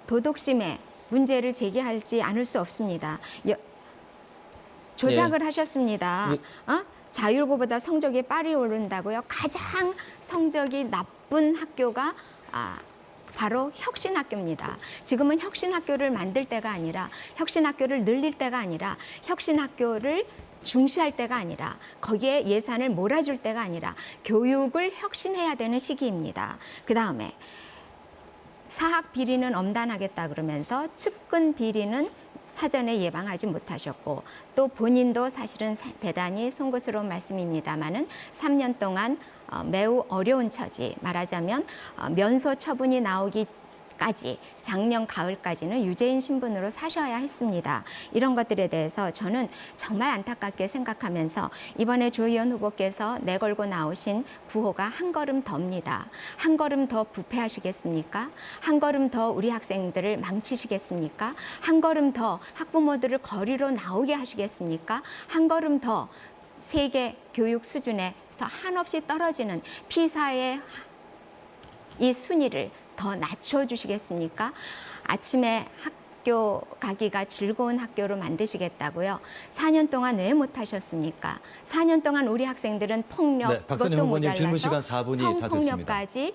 도덕심에 문제를 제기하지 않을 수 없습니다. 조작을 하셨습니다. 자율고보다 성적이 빨리 오른다고요? 가장 성적이 나쁜 학교가 바로 혁신학교입니다. 지금은 혁신학교를 만들 때가 아니라 혁신학교를 늘릴 때가 아니라 혁신학교를 중시할 때가 아니라 거기에 예산을 몰아줄 때가 아니라 교육을 혁신해야 되는 시기입니다. 그다음에 사학 비리는 엄단하겠다 그러면서 측근 비리는 사전에 예방하지 못하셨고 또 본인도 사실은 대단히 송구스러운 말씀입니다마는 3년 동안 매우 어려운 처지 말하자면 면소 처분이 나오기까지 작년 가을까지는 유죄인 신분으로 사셔야 했습니다. 이런 것들에 대해서 저는 정말 안타깝게 생각하면서 이번에 조 의원 후보께서 내걸고 나오신 구호가 한 걸음 더입니다. 한 걸음 더 부패하시겠습니까? 한 걸음 더 우리 학생들을 망치시겠습니까? 한 걸음 더 학부모들을 거리로 나오게 하시겠습니까? 한 걸음 더 세계 교육 수준에서 한없이 떨어지는 피사의 이 순위를 더 낮춰주시겠습니까? 아침에 학교 가기가 즐거운 학교로 만드시겠다고요. 4년 동안 왜 못하셨습니까? 4년 동안 우리 학생들은 폭력, 네, 박선영 그것도 후보님 질문 모자라서 시간 4분이 다 됐습니다. 성폭력까지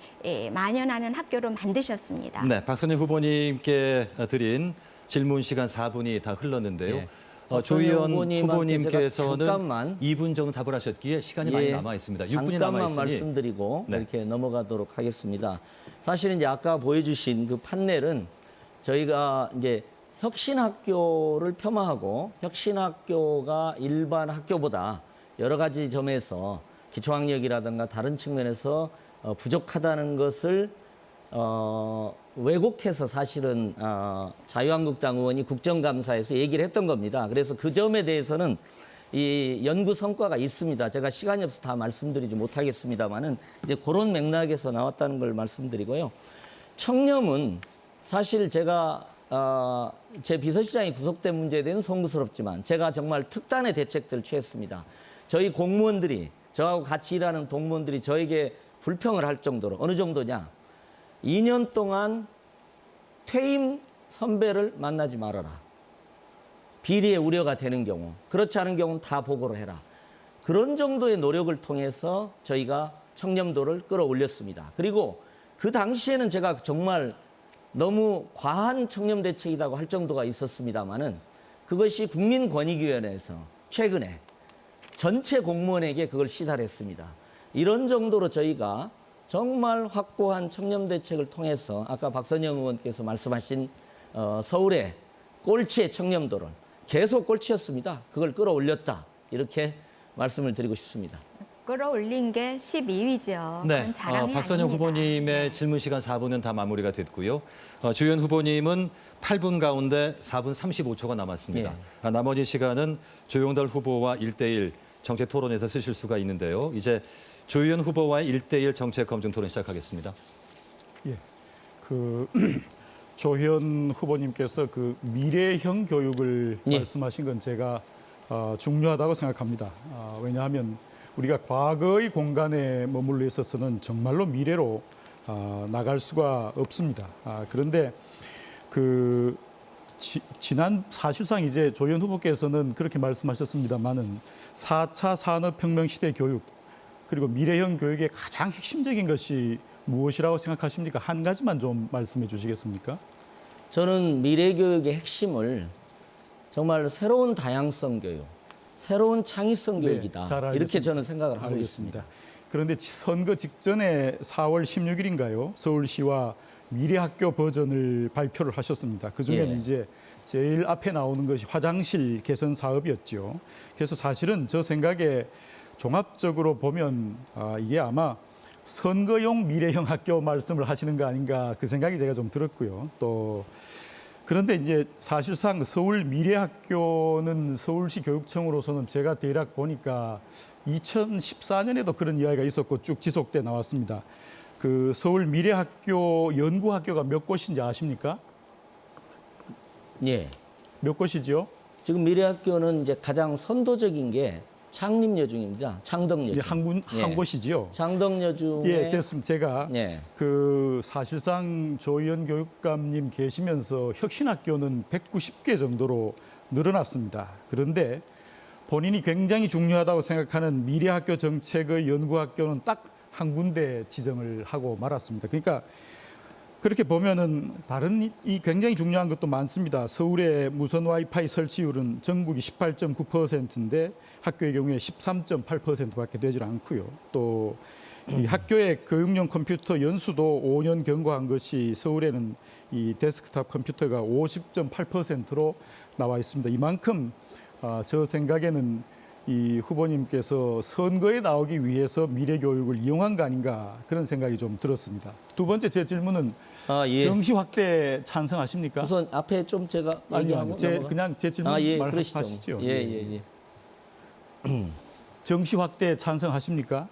만연하는 학교로 만드셨습니다. 네, 박선영 후보님께 드린 질문 시간 4분이 다 흘렀는데요. 예. 조 의원 후보님한테 후보님께서는 제가 잠깐만 2분 정도 답을 하셨기에 시간이 많이 남아 있습니다. 6분이 남아 잠깐만 있으니 말씀드리고 네. 이렇게 넘어가도록 하겠습니다. 사실은 이제 아까 보여주신 그 판넬은 저희가 이제 혁신학교를 폄하하고 혁신학교가 일반 학교보다 여러 가지 점에서 기초학력이라든가 다른 측면에서 부족하다는 것을 왜곡해서 사실은 자유한국당 의원이 국정감사에서 얘기를 했던 겁니다. 그래서 그 점에 대해서는 이 연구 성과가 있습니다. 제가 시간이 없어서 다 말씀드리지 못하겠습니다만은 이제 그런 맥락에서 나왔다는 걸 말씀드리고요. 청렴은 사실 제가 제 비서실장이 구속된 문제에 대해서는 송구스럽지만 제가 정말 특단의 대책들을 취했습니다. 저희 공무원들이 저하고 같이 일하는 동무원들이 저에게 불평을 할 정도로 어느 정도냐. 2년 동안 퇴임 선배를 만나지 말아라. 비리의 우려가 되는 경우, 그렇지 않은 경우는 다 보고를 해라. 그런 정도의 노력을 통해서 저희가 청렴도를 끌어올렸습니다. 그리고 그 당시에는 제가 정말 너무 과한 청렴 대책이라고 할 정도가 있었습니다마는 그것이 국민권익위원회에서 최근에 전체 공무원에게 그걸 시사했습니다. 이런 정도로 저희가 정말 확고한 청렴 대책을 통해서 아까 박선영 의원께서 말씀하신 서울의 꼴찌의 청렴도를 계속 꼴찌였습니다. 그걸 끌어올렸다. 이렇게 말씀을 드리고 싶습니다. 끌어올린 게 12위죠. 네, 그건 자랑이 박선영 아닙니다. 후보님의 질문 시간 4분은 다 마무리가 됐고요. 주연 후보님은 8분 가운데 4분 35초가 남았습니다. 나머지 시간은 조영달 후보와 1대1 정책 토론에서 쓰실 수가 있는데요. 이제 조희연 후보와의 1대1 정책 검증 토론 시작하겠습니다. 예, 조희연 후보님께서 그 미래형 교육을 예. 말씀하신 건 제가 중요하다고 생각합니다. 왜냐하면 우리가 과거의 공간에 머물러 있어서는 정말로 미래로 나갈 수가 없습니다. 그런데 지난 사실상 이제 조희연 후보께서는 그렇게 말씀하셨습니다만은 4차 산업혁명 시대 교육 그리고 미래형 교육의 가장 핵심적인 것이 무엇이라고 생각하십니까? 한 가지만 좀 말씀해 주시겠습니까? 저는 미래 교육의 핵심을 정말 새로운 다양성 교육, 새로운 창의성 교육이다. 잘 알겠습니다. 이렇게 저는 생각을 하고 있습니다. 그런데 선거 직전에 4월 16일인가요? 서울시와 미래학교 버전을 발표를 하셨습니다. 그중에는 예. 이제 제일 앞에 나오는 것이 화장실 개선 사업이었죠. 그래서 사실은 저 생각에 종합적으로 보면 이게 아마 선거용 미래형 학교 말씀을 하시는 거 아닌가 그 생각이 제가 좀 들었고요. 또 그런데 이제 사실상 서울 미래학교는 서울시 교육청으로서는 제가 대략 보니까 2014년에도 그런 이야기가 있었고 쭉 지속돼 나왔습니다. 그 서울 미래학교 연구학교가 몇 곳인지 아십니까? 예. 몇 곳이죠? 지금 미래학교는 이제 가장 선도적인 게 창립여중입니다. 창덕여중. 예, 한 곳이지요. 창덕여중에 예, 됐습니다. 제가 예. 그 사실상 조희연 교육감님 계시면서 혁신학교는 190개 정도로 늘어났습니다. 그런데 본인이 굉장히 중요하다고 생각하는 미래학교 정책의 연구학교는 딱 한 군데 지정을 하고 말았습니다. 그러니까 그렇게 보면은 다른 이 굉장히 중요한 것도 많습니다. 서울의 무선 와이파이 설치율은 전국이 18.9%인데 학교의 경우에 13.8%밖에 되질 않고요. 또 이 학교의 교육용 컴퓨터 연수도 5년 경과한 것이 서울에는 이 데스크탑 컴퓨터가 50.8%로 나와 있습니다. 이만큼 저 생각에는 이 후보님께서 선거에 나오기 위해서 미래 교육을 이용한 거 아닌가 그런 생각이 좀 들었습니다. 두 번째 제 질문은 예. 정시 확대 찬성하십니까? 우선 앞에 좀 제가 아니요, 그냥 제 질문 말씀하시죠. 예. 정시 확대 찬성하십니까?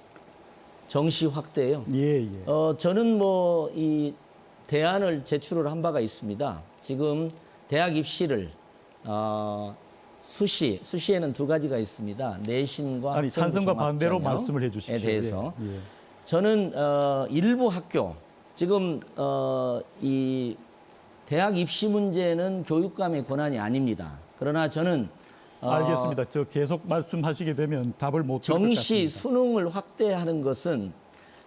정시 확대요. 예. 저는 뭐 이 대안을 제출을 한 바가 있습니다. 지금 대학 입시를 수시에는 두 가지가 있습니다. 내신과 아니 찬성과 반대로 말씀을 해주십시오. 대해서 예. 저는 일부 학교 지금 이 대학 입시 문제는 교육감의 권한이 아닙니다. 그러나 저는 알겠습니다. 저 계속 말씀하시게 되면 답을 못 드릴 것 같습니다. 정시 수능을 확대하는 것은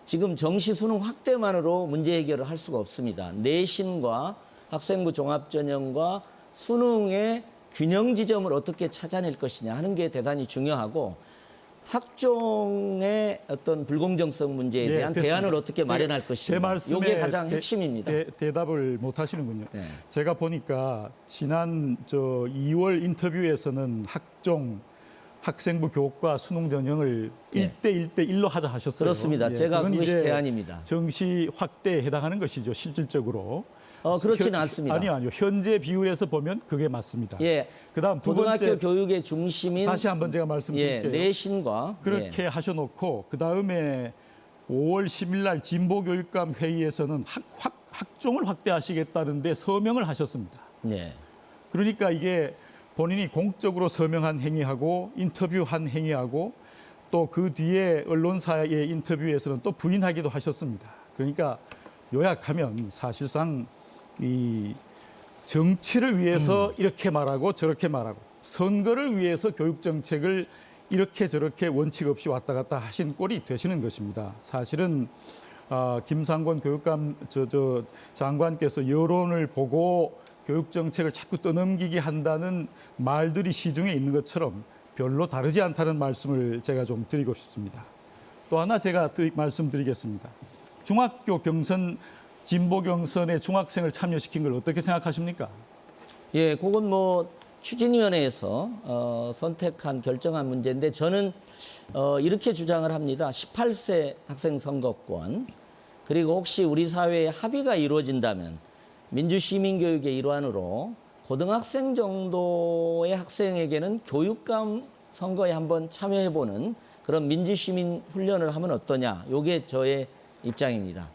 지금 정시 수능 확대만으로 문제 해결을 할 수가 없습니다. 내신과 학생부 종합전형과 수능의 균형 지점을 어떻게 찾아낼 것이냐 하는 게 대단히 중요하고 학종의 어떤 불공정성 문제에 대한 대안을 어떻게 마련할 것인가. 이게 가장 핵심입니다. 대답을 못 하시는군요. 네. 제가 보니까 지난 2월 인터뷰에서는 학생부 교과 수능 전형을 1대1로 하자 하셨어요. 그렇습니다. 제가 그것이 대안입니다. 정시 확대에 해당하는 것이죠, 실질적으로. 그렇지는 않습니다. 아니요. 현재 비율에서 보면 그게 맞습니다. 예. 그다음 두 고등학교 번째 교육의 중심인 다시 한번 제가 말씀드릴게요. 내신과 그렇게 하셔놓고 그다음에 5월 10일 날 진보교육감 회의에서는 학종을 확대하시겠다는데 서명을 하셨습니다. 네. 그러니까 이게 본인이 공적으로 서명한 행위하고 인터뷰한 행위하고 또 그 뒤에 언론사의 인터뷰에서는 또 부인하기도 하셨습니다. 그러니까 요약하면 사실상 이 정치를 위해서 이렇게 말하고 저렇게 말하고 선거를 위해서 교육 정책을 이렇게 저렇게 원칙 없이 왔다 갔다 하신 꼴이 되시는 것입니다. 사실은 김상곤 교육감 장관께서 여론을 보고 교육 정책을 자꾸 떠넘기게 한다는 말들이 시중에 있는 것처럼 별로 다르지 않다는 말씀을 제가 좀 드리고 싶습니다. 또 하나 제가 말씀드리겠습니다. 중학교 경선 진보 경선에 중학생을 참여시킨 걸 어떻게 생각하십니까? 예, 그건 뭐 추진위원회에서 선택한 결정한 문제인데 저는 이렇게 주장을 합니다. 18세 학생 선거권 그리고 혹시 우리 사회에 합의가 이루어진다면 민주시민교육의 일환으로 고등학생 정도의 학생에게는 교육감 선거에 한번 참여해보는 그런 민주시민 훈련을 하면 어떠냐. 이게 저의 입장입니다.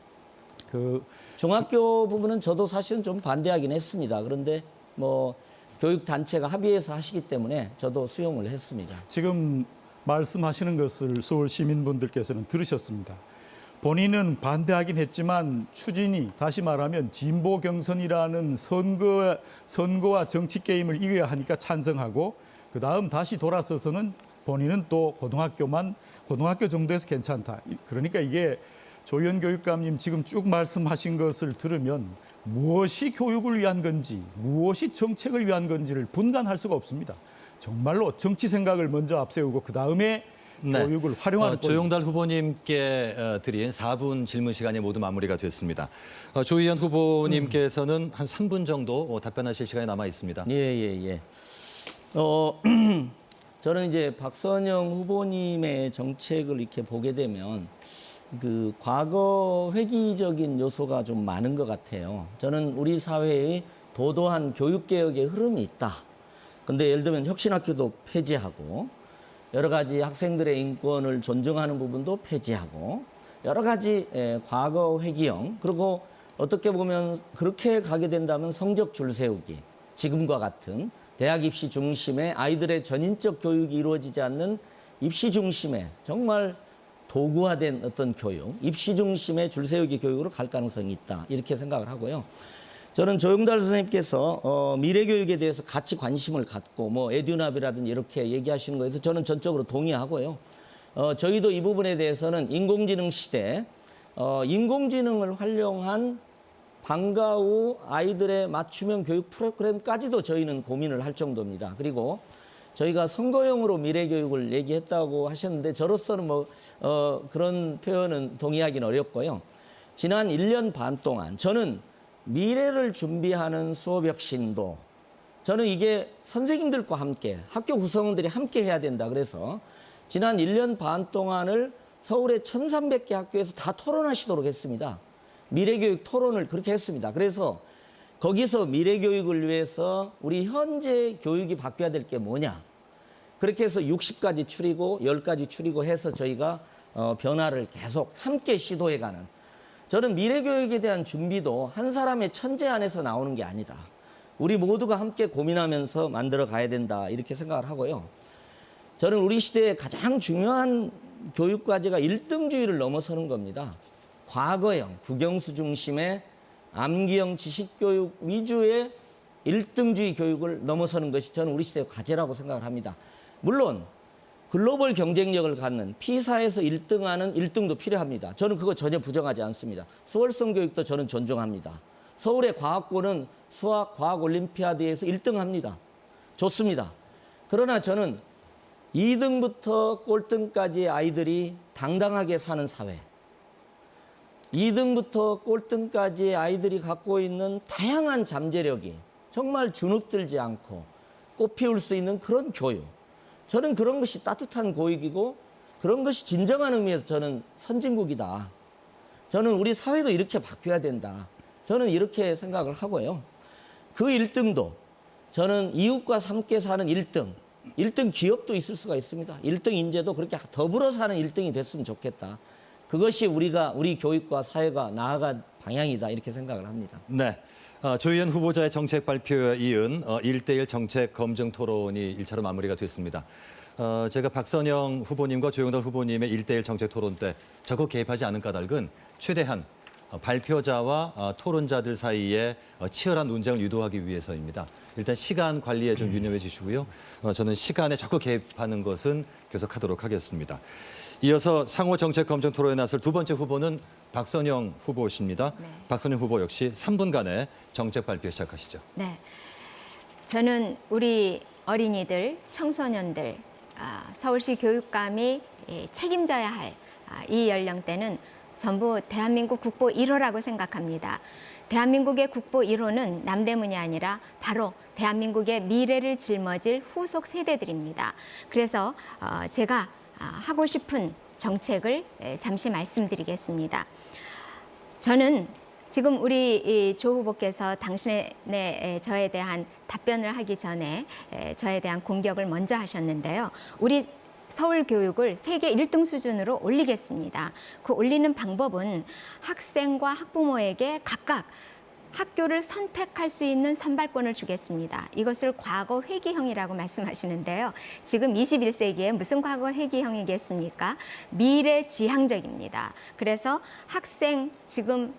중학교 부분은 저도 사실은 좀 반대하긴 했습니다. 그런데 뭐 교육단체가 합의해서 하시기 때문에 저도 수용을 했습니다. 지금 말씀하시는 것을 서울 시민분들께서는 들으셨습니다. 본인은 반대하긴 했지만 추진이 다시 말하면 진보 경선이라는 선거와 정치 게임을 이겨야 하니까 찬성하고 그다음 다시 돌아서서는 본인은 또 고등학교 정도에서 괜찮다. 그러니까 이게 조희연 교육감님 지금 쭉 말씀하신 것을 들으면 무엇이 교육을 위한 건지 무엇이 정책을 위한 건지를 분간할 수가 없습니다. 정말로 정치 생각을 먼저 앞세우고 그다음에 교육을 활용하는 조용달 후보님께 드린 4분 질문 시간이 모두 마무리가 됐습니다. 조희연 후보님께서는 한 3분 정도 답변하실 시간이 남아 있습니다. 예. 저는 이제 박선영 후보님의 정책을 이렇게 보게 되면 그 과거 회귀적인 요소가 좀 많은 것 같아요. 저는 우리 사회의 도도한 교육개혁의 흐름이 있다. 근데 예를 들면 혁신학교도 폐지하고 여러 가지 학생들의 인권을 존중하는 부분도 폐지하고 여러 가지 과거 회귀형 그리고 어떻게 보면 그렇게 가게 된다면 성적 줄 세우기 지금과 같은 대학 입시 중심의 아이들의 전인적 교육이 이루어지지 않는 입시 중심의 정말 도구화된 어떤 교육, 입시 중심의 줄 세우기 교육으로 갈 가능성이 있다. 이렇게 생각을 하고요. 저는 조용달 선생님께서 미래교육에 대해서 같이 관심을 갖고 뭐 에듀납이라든지 이렇게 얘기하시는 거에서 저는 전적으로 동의하고요. 저희도 이 부분에 대해서는 인공지능 시대, 인공지능을 활용한 방과 후 아이들의 맞춤형 교육 프로그램까지도 저희는 고민을 할 정도입니다. 그리고 저희가 선거용으로 미래교육을 얘기했다고 하셨는데 저로서는 그런 표현은 동의하기는 어렵고요. 지난 1년 반 동안 저는 미래를 준비하는 수업혁신도 저는 이게 선생님들과 함께 학교 구성원들이 함께 해야 된다. 그래서 지난 1년 반 동안을 서울의 1,300개 학교에서 다 토론하시도록 했습니다. 미래교육 토론을 그렇게 했습니다. 그래서 거기서 미래교육을 위해서 우리 현재 교육이 바뀌어야 될 게 뭐냐. 그렇게 해서 60까지 추리고 10까지 추리고 해서 저희가 변화를 계속 함께 시도해가는 저는 미래교육에 대한 준비도 한 사람의 천재 안에서 나오는 게 아니다. 우리 모두가 함께 고민하면서 만들어 가야 된다. 이렇게 생각을 하고요. 저는 우리 시대의 가장 중요한 교육과제가 1등주의를 넘어서는 겁니다. 과거형, 국영수 중심의 암기형 지식교육 위주의 1등주의 교육을 넘어서는 것이 저는 우리 시대의 과제라고 생각을 합니다. 물론 글로벌 경쟁력을 갖는 피사에서 1등하는 1등도 필요합니다. 저는 그거 전혀 부정하지 않습니다. 수월성 교육도 저는 존중합니다. 서울의 과학고는 수학 과학 올림피아드에서 1등합니다. 좋습니다. 그러나 저는 2등부터 꼴등까지의 아이들이 당당하게 사는 사회, 2등부터 꼴등까지의 아이들이 갖고 있는 다양한 잠재력이 정말 주눅들지 않고 꽃피울 수 있는 그런 교육. 저는 그런 것이 따뜻한 교육이고 그런 것이 진정한 의미에서 저는 선진국이다. 저는 우리 사회도 이렇게 바뀌어야 된다. 저는 이렇게 생각을 하고요. 그 1등도 저는 이웃과 함께 사는 1등, 1등 기업도 있을 수가 있습니다. 1등 인재도 그렇게 더불어 사는 1등이 됐으면 좋겠다. 그것이 우리 교육과 사회가 나아갈 방향이다. 이렇게 생각을 합니다. 네. 조희연 후보자의 정책 발표에 이은 1대1 정책 검증 토론이 1차로 마무리가 됐습니다. 제가 박선영 후보님과 조용달 후보님의 1대1 정책 토론 때 적극 개입하지 않은 까닭은 최대한 발표자와 토론자들 사이에 치열한 논쟁을 유도하기 위해서입니다. 일단 시간 관리에 좀 유념해 주시고요. 저는 시간에 적극 개입하는 것은 계속하도록 하겠습니다. 이어서 상호 정책 검증 토론에 나설 두 번째 후보는 박선영 후보십니다. 네. 박선영 후보 역시 3분간의 정책 발표 시작하시죠. 네, 저는 우리 어린이들, 청소년들, 서울시 교육감이 책임져야 할 이 연령대는 전부 대한민국 국보 1호라고 생각합니다. 대한민국의 국보 1호는 남대문이 아니라 바로 대한민국의 미래를 짊어질 후속 세대들입니다. 그래서 제가 하고 싶은 정책을 잠시 말씀드리겠습니다. 저는 지금 우리 이 조 후보께서 당신의 저에 대한 답변을 하기 전에 저에 대한 공격을 먼저 하셨는데요. 우리 서울 교육을 세계 1등 수준으로 올리겠습니다. 그 올리는 방법은 학생과 학부모에게 각각 학교를 선택할 수 있는 선발권을 주겠습니다. 이것을 과거 회귀형이라고 말씀하시는데요. 지금 21세기에 무슨 과거 회귀형이겠습니까? 미래지향적입니다. 그래서 학생 지금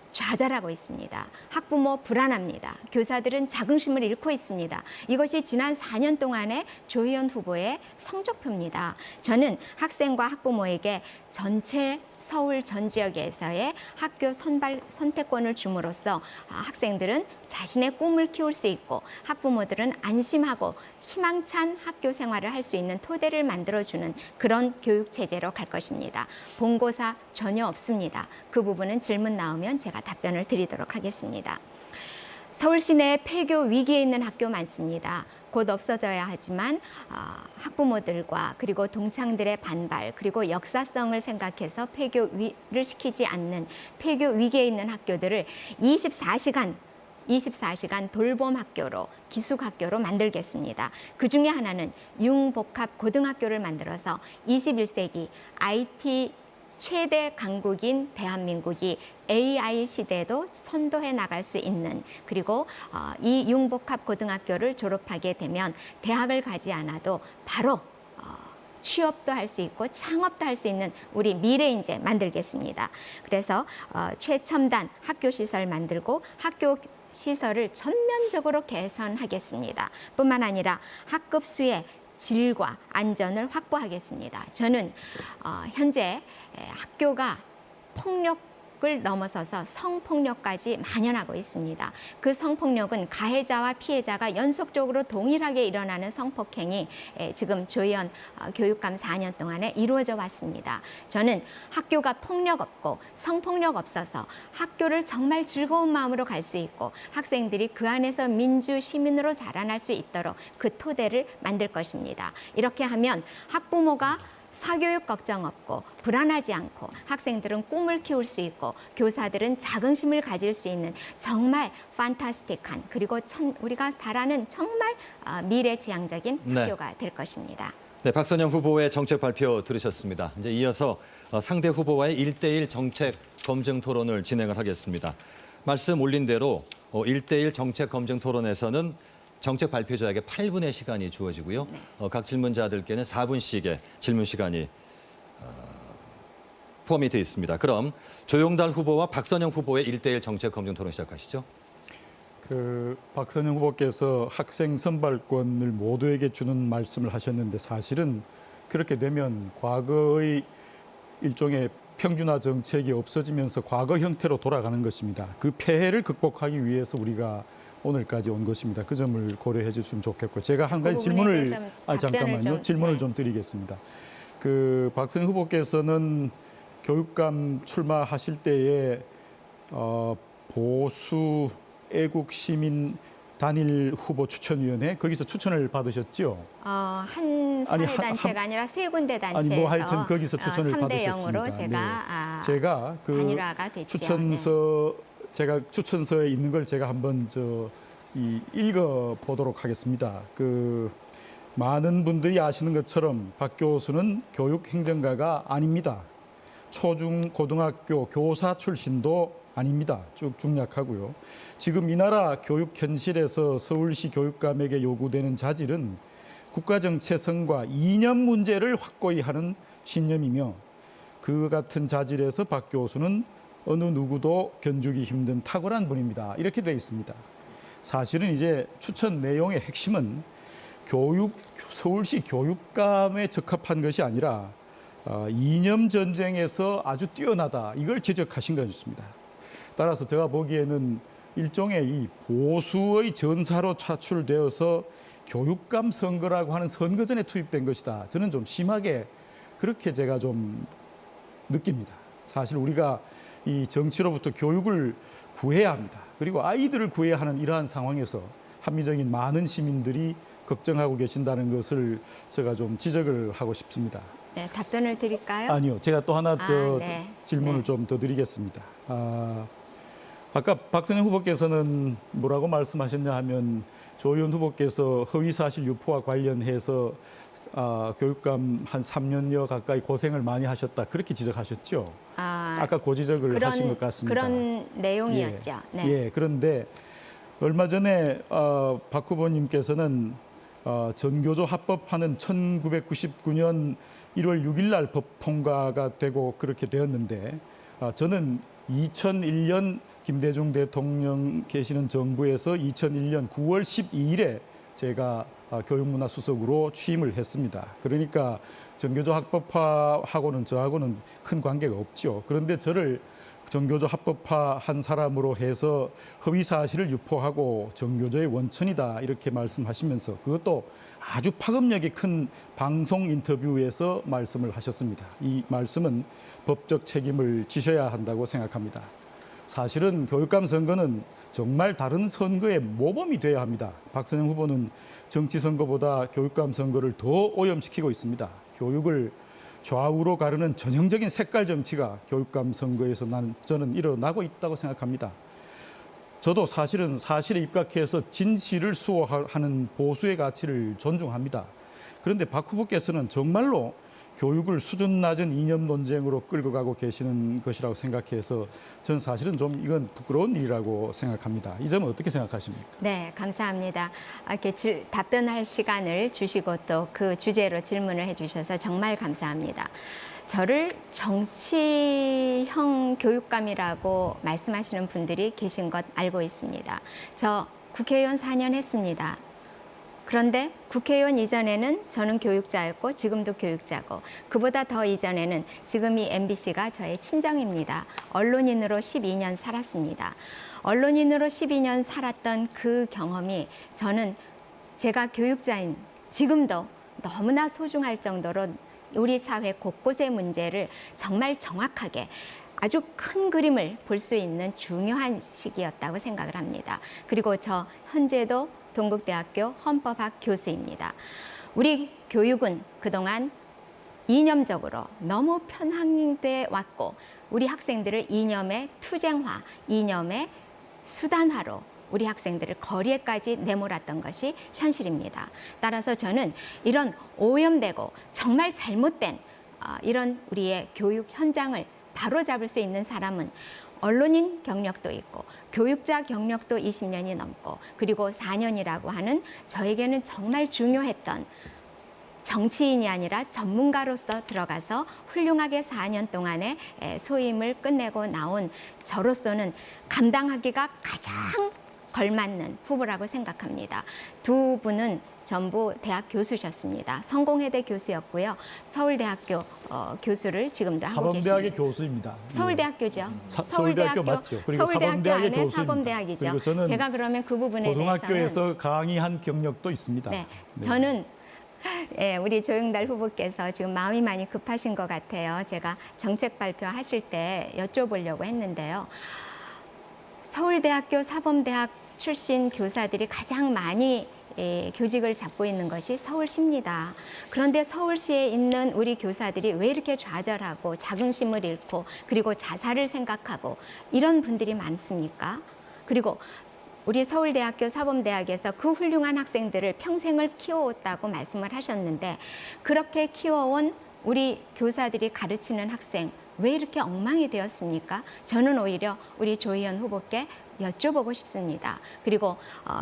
좌절하고 있습니다. 학부모 불안합니다. 교사들은 자긍심을 잃고 있습니다. 이것이 지난 4년 동안의 조희연 후보의 성적표입니다. 저는 학생과 학부모에게 전체 서울 전 지역에서의 학교 선택권을 줌으로써 학생들은 자신의 꿈을 키울 수 있고 학부모들은 안심하고 희망찬 학교 생활을 할 수 있는 토대를 만들어주는 그런 교육 체제로 갈 것입니다. 본고사 전혀 없습니다. 그 부분은 질문 나오면 제가 답변을 드리도록 하겠습니다. 서울 시내 폐교 위기에 있는 학교 많습니다. 곧 없어져야 하지만 학부모들과 그리고 동창들의 반발 그리고 역사성을 생각해서 폐교를 시키지 않는 폐교 위기에 있는 학교들을 24시간 돌봄 학교로 기숙 학교로 만들겠습니다. 그 중에 하나는 융복합 고등학교를 만들어서 21세기 IT 최대 강국인 대한민국이 AI 시대도 선도해 나갈 수 있는 그리고 이 융복합 고등학교를 졸업하게 되면 대학을 가지 않아도 바로 취업도 할 수 있고 창업도 할 수 있는 우리 미래 인재 만들겠습니다. 그래서 최첨단 학교 시설 만들고 학교 시설을 전면적으로 개선하겠습니다. 뿐만 아니라 학급 수의 질과 안전을 확보하겠습니다. 저는 현재 학교가 폭력을 넘어서서 성폭력까지 만연하고 있습니다. 그 성폭력은 가해자와 피해자가 연속적으로 동일하게 일어나는 성폭행이 지금 조희연 교육감 4년 동안에 이루어져 왔습니다. 저는 학교가 폭력 없고 성폭력 없어서 학교를 정말 즐거운 마음으로 갈 수 있고 학생들이 그 안에서 민주 시민으로 자라날 수 있도록 그 토대를 만들 것입니다. 이렇게 하면 학부모가 사교육 걱정 없고 불안하지 않고 학생들은 꿈을 키울 수 있고 교사들은 자긍심을 가질 수 있는 정말 판타스틱한 그리고 우리가 바라는 정말 미래지향적인 학교가 될 것입니다. 네, 박선영 후보의 정책 발표 들으셨습니다. 이제 이어서 상대 후보와의 1대1 정책 검증 토론을 진행을 하겠습니다. 말씀 올린 대로 1대1 정책 검증 토론에서는 정책 발표자에게 8분의 시간이 주어지고요. 각 질문자들께는 4분씩의 질문 시간이 포함이 되어 있습니다. 그럼 조용달 후보와 박선영 후보의 1대1 정책 검증 토론 시작하시죠. 박선영 후보께서 학생 선발권을 모두에게 주는 말씀을 하셨는데 사실은 그렇게 되면 과거의 일종의 평준화 정책이 없어지면서 과거 형태로 돌아가는 것입니다. 그 폐해를 극복하기 위해서 우리가 오늘까지 온 것입니다. 그 점을 고려해 주시면 좋겠고 제가 한 가지 질문을 질문을 좀 드리겠습니다. 박선영 후보께서는 교육감 출마하실 때에 보수 애국 시민 단일 후보 추천위원회 거기서 추천을 받으셨죠? 한 사회단체가 아니라 세 군데 단체에서 뭐 하여튼 거기서 추천을 3대 받으셨습니다. 0으로 제가 제가 단일화가 됐죠. 추천서 제가 추천서에 있는 걸 제가 한번 읽어 보도록 하겠습니다. 많은 분들이 아시는 것처럼 박 교수는 교육 행정가가 아닙니다. 초중 고등학교 교사 출신도 아닙니다. 쭉 중략하고요. 지금 이 나라 교육 현실에서 서울시 교육감에게 요구되는 자질은 국가정체성과 이념 문제를 확고히 하는 신념이며 그 같은 자질에서 박 교수는 어느 누구도 견주기 힘든 탁월한 분입니다. 이렇게 되어 있습니다. 사실은 이제 추천 내용의 핵심은 서울시 교육감에 적합한 것이 아니라 이념 전쟁에서 아주 뛰어나다. 이걸 지적하신 것입니다. 따라서 제가 보기에는 일종의 이 보수의 전사로 차출되어서 교육감 선거라고 하는 선거전에 투입된 것이다. 저는 좀 심하게 그렇게 제가 좀 느낍니다. 사실 우리가 이 정치로부터 교육을 구해야 합니다. 그리고 아이들을 구해야 하는 이러한 상황에서 합리적인 많은 시민들이 걱정하고 계신다는 것을 제가 좀 지적을 하고 싶습니다. 네, 답변을 드릴까요? 아니요. 제가 또 하나 질문을 좀 더 드리겠습니다. 아까 박선영 후보께서는 뭐라고 말씀하셨냐 하면 조 의원 후보께서 허위사실 유포와 관련해서 교육감 한 3년여 가까이 고생을 많이 하셨다. 그렇게 지적하셨죠. 아까 그 지적을 하신 것 같습니다. 그런 내용이었죠. 예. 네. 예, 그런데 얼마 전에 박 후보님께서는 전교조 합법화는 1999년 1월 6일 날 법 통과가 되고 그렇게 되었는데 저는 2001년 김대중 대통령 계시는 정부에서 2001년 9월 12일에 제가 교육문화수석으로 취임을 했습니다. 그러니까 전교조 합법화하고는 저하고는 큰 관계가 없죠. 그런데 저를 전교조 합법화한 사람으로 해서 허위 사실을 유포하고 전교조의 원천이다 이렇게 말씀하시면서 그것도 아주 파급력이 큰 방송 인터뷰에서 말씀을 하셨습니다. 이 말씀은 법적 책임을 지셔야 한다고 생각합니다. 사실은 교육감 선거는 정말 다른 선거의 모범이 돼야 합니다. 박선영 후보는 정치 선거보다 교육감 선거를 더 오염시키고 있습니다. 교육을 좌우로 가르는 전형적인 색깔 정치가 교육감 선거에서 저는 일어나고 있다고 생각합니다. 저도 사실은 사실에 입각해서 진실을 수호하는 보수의 가치를 존중합니다. 그런데 박 후보께서는 정말로 교육을 수준 낮은 이념 논쟁으로 끌고 가고 계시는 것이라고 생각해서 저는 사실은 좀 이건 부끄러운 일이라고 생각합니다. 이 점은 어떻게 생각하십니까? 네, 감사합니다. 이렇게 답변할 시간을 주시고 또 그 주제로 질문을 해주셔서 정말 감사합니다. 저를 정치형 교육감이라고 말씀하시는 분들이 계신 것 알고 있습니다. 저 국회의원 4년 했습니다. 그런데 국회의원 이전에는 저는 교육자였고 지금도 교육자고 그보다 더 이전에는 지금 이 MBC가 저의 친정입니다. 언론인으로 12년 살았습니다. 언론인으로 12년 살았던 그 경험이 저는 제가 교육자인 지금도 너무나 소중할 정도로 우리 사회 곳곳의 문제를 정말 정확하게 아주 큰 그림을 볼 수 있는 중요한 시기였다고 생각을 합니다. 그리고 저 현재도 동국대학교 헌법학 교수입니다. 우리 교육은 그동안 이념적으로 너무 편향돼 왔고 우리 학생들을 이념의 투쟁화, 이념의 수단화로 우리 학생들을 거리에까지 내몰았던 것이 현실입니다. 따라서 저는 이런 오염되고 정말 잘못된 이런 우리의 교육 현장을 바로잡을 수 있는 사람은 언론인 경력도 있고 교육자 경력도 20년이 넘고 그리고 4년이라고 하는 저에게는 정말 중요했던 정치인이 아니라 전문가로서 들어가서 훌륭하게 4년 동안의 소임을 끝내고 나온 저로서는 감당하기가 가장 걸맞는 후보라고 생각합니다. 두 분은 전부 대학 교수셨습니다. 성공회대 교수였고요. 서울대학교 교수를 지금도 하고 계십니다. 사범대학의 교수입니다. 서울대학교죠. 서울대학교 맞죠. 그리고 서울대학교 사범대학의 안에 교수입니다. 사범대학이죠. 그리고 저는 제가 그러면 그 부분에 고등학교에서 대해서는 강의한 경력도 있습니다. 네, 저는 우리 조영달 후보께서 지금 마음이 많이 급하신 것 같아요. 제가 정책 발표하실 때 여쭤보려고 했는데요. 서울대학교 사범대학 출신 교사들이 가장 많이 교직을 잡고 있는 것이 서울시입니다. 그런데 서울시에 있는 우리 교사들이 왜 이렇게 좌절하고 자긍심을 잃고 그리고 자살을 생각하고 이런 분들이 많습니까? 그리고 우리 서울대학교 사범대학에서 그 훌륭한 학생들을 평생을 키워왔다고 말씀을 하셨는데 그렇게 키워온 우리 교사들이 가르치는 학생 왜 이렇게 엉망이 되었습니까? 저는 오히려 우리 조희연 후보께 여쭤보고 싶습니다. 그리고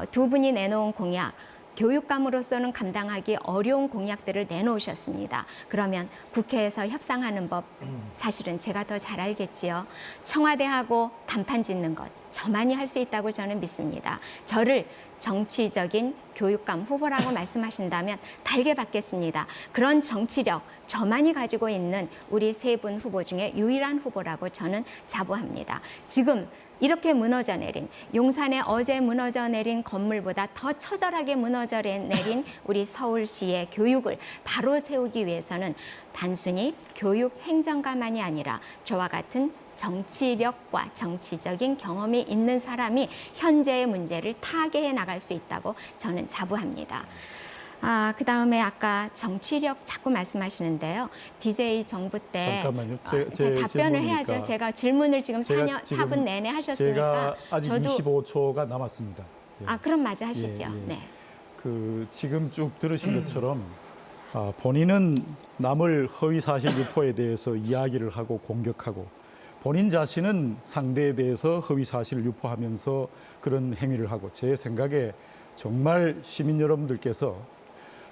두 분이 내놓은 공약, 교육감으로서는 감당하기 어려운 공약들을 내놓으셨습니다. 그러면 국회에서 협상하는 법 사실은 제가 더 잘 알겠지요. 청와대하고 단판 짓는 것 저만이 할 수 있다고 저는 믿습니다. 저를 정치적인 교육감 후보라고 말씀하신다면 달게 받겠습니다. 그런 정치력 저만이 가지고 있는 우리 세 분 후보 중에 유일한 후보라고 저는 자부합니다. 지금 이렇게 무너져 내린 용산에 어제 무너져 내린 건물보다 더 처절하게 무너져 내린 우리 서울시의 교육을 바로 세우기 위해서는 단순히 교육 행정가만이 아니라 저와 같은 정치력과 정치적인 경험이 있는 사람이 현재의 문제를 타개해 나갈 수 있다고 저는 자부합니다. 그다음에 아까 정치력 자꾸 말씀하시는데요. DJ 정부 때 잠깐만요. 제가 제 답변을 질문이니까. 해야죠. 제가 질문을 지금 제가 지금 4분 내내 하셨으니까 제가 아직 저도 25초가 남았습니다. 예. 그럼 마저 하시죠. 예, 예. 네. 지금 쭉 들으신 것처럼 본인은 남을 허위 사실 유포에 대해서 이야기를 하고 공격하고 본인 자신은 상대에 대해서 허위 사실을 유포하면서 그런 행위를 하고 제 생각에 정말 시민 여러분들께서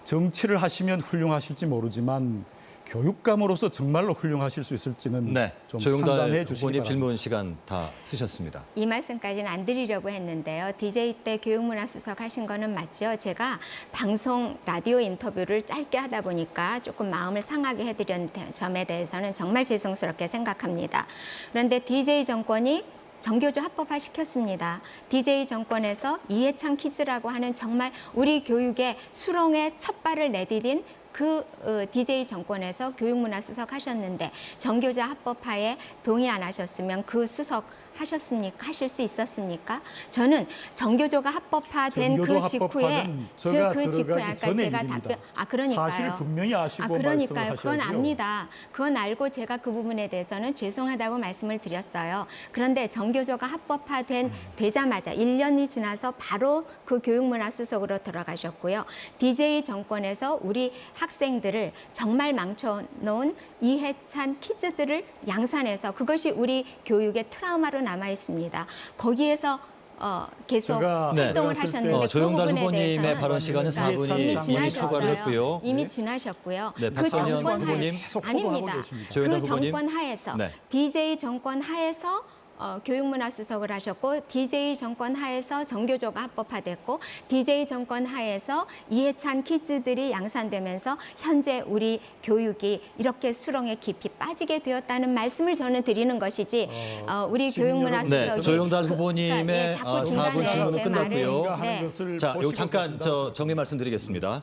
정치를 하시면 훌륭하실지 모르지만 교육감으로서 정말로 훌륭하실 수 있을지는 네, 좀 조영달 판단해 주시기 후보님 바랍니다. 질문 시간 다 쓰셨습니다. 이 말씀까지는 안 드리려고 했는데요. DJ 때 교육문화수석 하신 거는 맞죠? 제가 방송 라디오 인터뷰를 짧게 하다 보니까 조금 마음을 상하게 해드린 점에 대해서는 정말 죄송스럽게 생각합니다. 그런데 DJ 정권이 정교조 합법화 시켰습니다. DJ 정권에서 이해찬 퀴즈라고 하는 정말 우리 교육의 수렁에 첫 발을 내디딘 그 DJ 정권에서 교육문화수석 하셨는데 정교조 합법화에 동의 안 하셨으면 그 수석 하셨습니까? 하실 수 있었습니까? 저는 정교조가 합법화된 정교조 그 직후에 합법화는 제가 그 직후에 들어가기 아까 전의 제가 일입니다. 답변 그러니까요. 사실 분명히 아시고 말씀을 그러니까요. 하셔야죠. 그건 압니다. 그건 알고 제가 그 부분에 대해서는 죄송하다고 말씀을 드렸어요. 그런데 정교조가 합법화된 되자마자 1년이 지나서 바로 그 교육문화수석으로 들어가셨고요. DJ 정권에서 우리 학생들을 정말 망쳐놓은 이해찬 퀴즈들을 양산해서 그것이 우리 교육의 트라우마로 남아 있습니다. 거기에서 계속 활동을 하셨는데 그 조영달 부분에 후보님의 대해서는 발언 시간은 4분이 이미 이미 초과를 했고요. 이미 지나셨고요. 네, 그 박선영 정권 후보님. 계속 아닙니다. 호도하고 계십니다. 조영달 그 후보님. 정권 하에서 네. DJ 정권 하에서 교육문화수석을 하셨고 DJ 정권 하에서 정교조가 합법화됐고 DJ 정권 하에서 이해찬 퀴즈들이 양산되면서 현재 우리 교육이 이렇게 수렁에 깊이 빠지게 되었다는 말씀을 저는 드리는 것이지 우리 교육문화수석이 네, 조영달 후보님의 자꾸 4분 중간에 질문은 제 끝났고요. 말을 네. 자, 요 잠깐 정리 말씀드리겠습니다.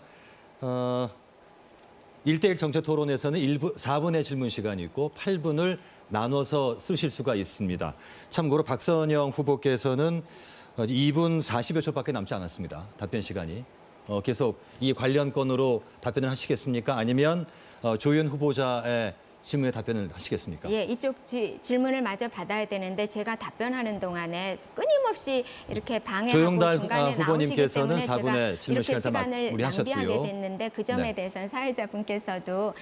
1대1 정책 토론에서는 4분의 질문 시간이 있고 8분을 나눠서 쓰실 수가 있습니다. 참고로 박선영 후보께서는 2분 40여 초밖에 남지 않았습니다. 답변 시간이. 계속 이 관련 건으로 답변을 하시겠습니까? 아니면 조희연 후보자의 질문에 답변을 하시겠습니까? 예, 이쪽 질문을 마저 받아야 되는데 제가 답변하는 동안에 끊임없이 이렇게 방해하고 조영달 중간에 나오시기 후보님께서는 때문에 제가 4분의 질문 이렇게 시간 다 시간을 마무리하셨고요. 낭비하게 됐는데 그 점에 네. 대해서는 사회자분께서도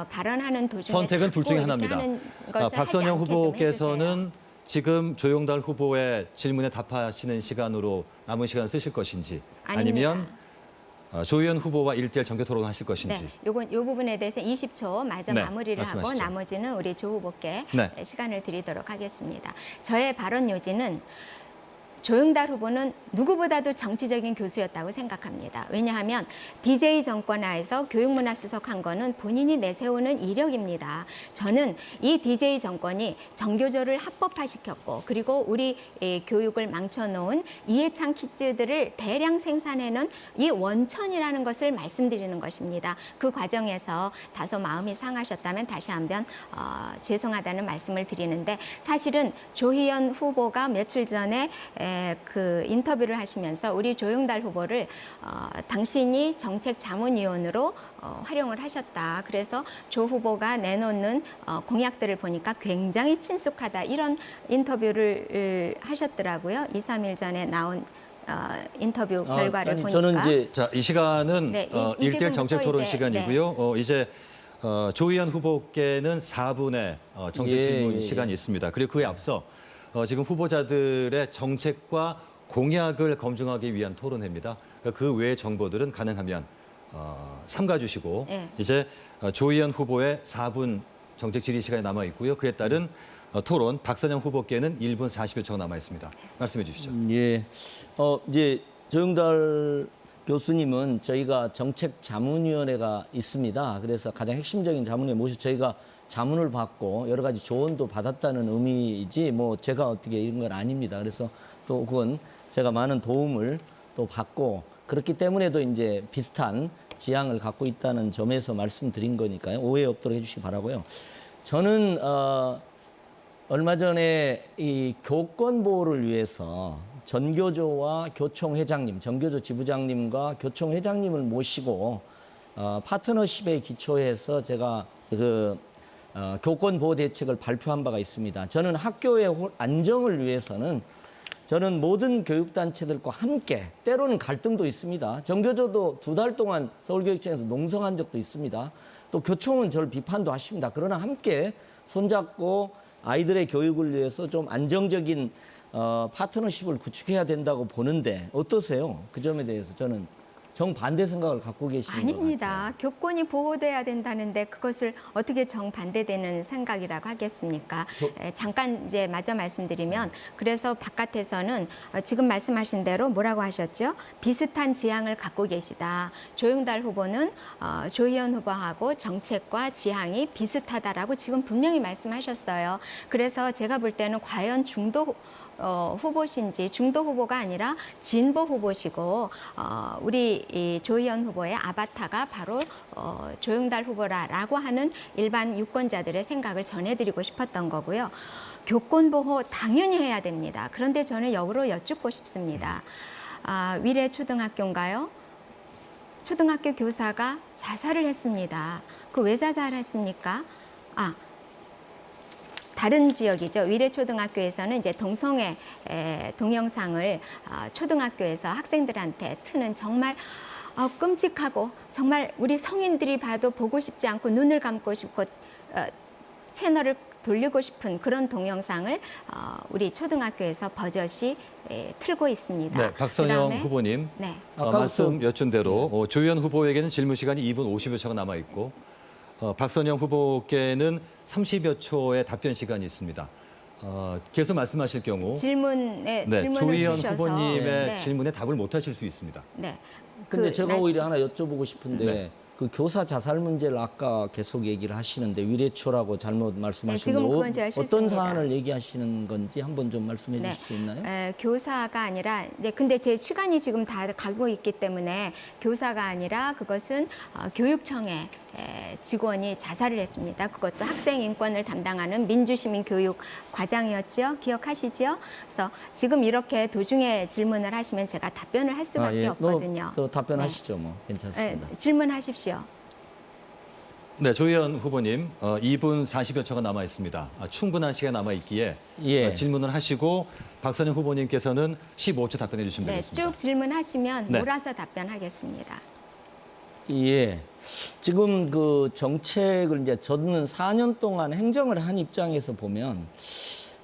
발언하는 도중에 선택은 둘 중에 자꾸 이렇게 하나입니다. 하는 것을 하지 박선영 않게 좀 후보께서는 지금 조영달 후보의 질문에 답하시는 시간으로 남은 시간 쓰실 것인지 아닙니다. 아니면 조희연 후보와 1대1 정교 토론하실 것인지. 네, 요 부분에 대해서 20초 마저 네, 마무리를 하고 말씀하시죠. 나머지는 우리 조 후보께 네. 시간을 드리도록 하겠습니다. 저의 발언 요지는 조영달 후보는 누구보다도 정치적인 교수였다고 생각합니다. 왜냐하면 DJ 정권 하에서 교육문화수석한 거는 본인이 내세우는 이력입니다. 저는 이 DJ 정권이 정교조를 합법화시켰고 그리고 우리 교육을 망쳐놓은 이해찬 퀴즈들을 대량 생산해놓은 이 원천이라는 것을 말씀드리는 것입니다. 그 과정에서 다소 마음이 상하셨다면 다시 한번 죄송하다는 말씀을 드리는데 사실은 조희연 후보가 며칠 전에 그 인터뷰를 하시면서 우리 조영달 후보를 당신이 정책자문위원으로 활용을 하셨다. 그래서 조 후보가 내놓는 공약들을 보니까 굉장히 친숙하다. 이런 인터뷰를 하셨더라고요. 2, 3일 전에 나온 인터뷰 결과를 보니까. 저는 이제 자, 이 시간은 네, 1대1 정책 토론 이제, 시간이고요. 이제 조희연 후보께는 4분의 정책 질문 시간이 있습니다. 그리고 그에 앞서 지금 후보자들의 정책과 공약을 검증하기 위한 토론회입니다. 그 외의 정보들은 가능하면 삼가 주시고 이제 조희연 후보의 4분 정책 질의 시간이 남아 있고요. 그에 따른 토론 박선영 후보께는 1분 40여 초가 남아 있습니다. 말씀해 주시죠. 예. 이제 조영달 교수님은 저희가 정책자문위원회가 있습니다. 그래서 가장 핵심적인 자문에 모셔 저희가 자문을 받고 여러 가지 조언도 받았다는 의미이지 뭐 제가 어떻게 이런 건 아닙니다. 그래서 또 그건 제가 많은 도움을 또 받고 그렇기 때문에도 이제 비슷한 지향을 갖고 있다는 점에서 말씀드린 거니까요. 오해 없도록 해주시기 바라고요. 저는 얼마 전에 이 교권 보호를 위해서 전교조와 교총회장님, 전교조 지부장님과 교총회장님을 모시고 파트너십에 기초해서 제가 교권 보호 대책을 발표한 바가 있습니다. 저는 학교의 안정을 위해서는 저는 모든 교육단체들과 함께, 때로는 갈등도 있습니다. 전교조도 2달 동안 서울교육청에서 농성한 적도 있습니다. 또 교총은 저를 비판도 하십니다. 그러나 함께 손잡고 아이들의 교육을 위해서 좀 안정적인 파트너십을 구축해야 된다고 보는데 어떠세요? 그 점에 대해서 저는 정반대 생각을 갖고 계시는 것 아닙니다. 같아요. 교권이 보호돼야 된다는데 그것을 어떻게 정반대되는 생각이라고 하겠습니까? 잠깐 이제 마저 말씀드리면 그래서 바깥에서는 지금 말씀하신 대로 뭐라고 하셨죠? 비슷한 지향을 갖고 계시다. 조영달 후보는 조희연 후보하고 정책과 지향이 비슷하다라고 지금 분명히 말씀하셨어요. 그래서 제가 볼 때는 과연 중도 후보신지 중도 후보가 아니라 진보 후보시고 우리 이 조희연 후보의 아바타가 바로 조영달 후보라고 하는 일반 유권자들의 생각을 전해드리고 싶었던 거고요. 교권 보호 당연히 해야 됩니다. 그런데 저는 역으로 여쭙고 싶습니다. 위례 초등학교인가요? 초등학교 교사가 자살을 했습니다. 그 왜 자살했습니까? 다른 지역이죠. 위례초등학교에서는 이제 동성애 동영상을 초등학교에서 학생들한테 트는 정말 끔찍하고 정말 우리 성인들이 봐도 보고 싶지 않고 눈을 감고 싶고 채널을 돌리고 싶은 그런 동영상을 우리 초등학교에서 버젓이 틀고 있습니다. 네, 박선영 그다음에, 후보님 네. 말씀 여쭌 대로 조희연 후보에게는 질문 시간이 2분 50여 초가 남아 있고 박선영 후보께는 30여 초의 답변 시간이 있습니다. 계속 말씀하실 경우 질문을 조희연 주셔서 후보님의 질문에 답을 못 하실 수 있습니다. 네. 근데 제가 오히려 하나 여쭤보고 싶은데 네. 그 교사 자살 문제를 아까 계속 얘기를 하시는데 위례초라고 잘못 지금 말씀하시는데 그건 제가 어떤 실수입니다. 사안을 얘기하시는 건지 한번 좀 말씀해 주실 수 있나요? 교사가 아니라 근데 제 시간이 지금 다 가고 있기 때문에 교사가 아니라 그것은 교육청의 직원이 자살을 했습니다. 그것도 학생 인권을 담당하는 민주시민교육 과장이었죠. 기억하시죠? 그래서 지금 이렇게 도중에 질문을 하시면 제가 답변을 할 수밖에 없거든요. 또 답변하시죠, 뭐 괜찮습니다. 질문하십시오. 네, 조희연 후보님 2분 40여 초가 남아 있습니다. 충분한 시간 남아 있기에 질문을 하시고 박선영 후보님께서는 15초 답변해 주시면 되겠습니다. 쭉 질문하시면 몰아서 답변하겠습니다. 예. 지금 그 정책을 이제 저는 4년 동안 행정을 한 입장에서 보면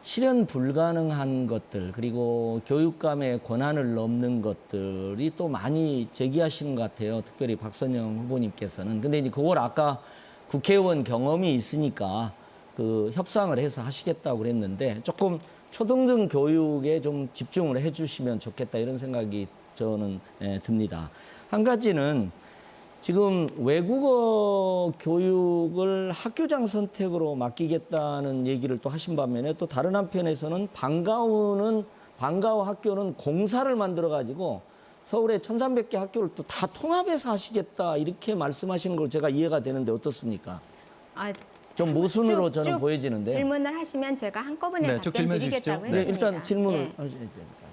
실현 불가능한 것들 그리고 교육감의 권한을 넘는 것들이 또 많이 제기하시는 것 같아요. 특별히 박선영 후보님께서는. 근데 이제 그걸 아까 국회의원 경험이 있으니까 그 협상을 해서 하시겠다고 그랬는데 조금 초등등 교육에 좀 집중을 해주시면 좋겠다 이런 생각이 저는 듭니다. 한 가지는 지금 외국어 교육을 학교장 선택으로 맡기겠다는 얘기를 또 하신 반면에 또 다른 한편에서는 방과후 학교는 공사를 만들어 가지고 서울에 1,300개 학교를 또 다 통합해서 하시겠다 이렇게 말씀하시는 걸 제가 이해가 되는데 어떻습니까? 좀 모순으로 저는 보여지는데. 질문을 하시면 제가 한꺼번에 답변 드리겠다고 했습니다. 네, 일단 질문을 하셔야 됩니다.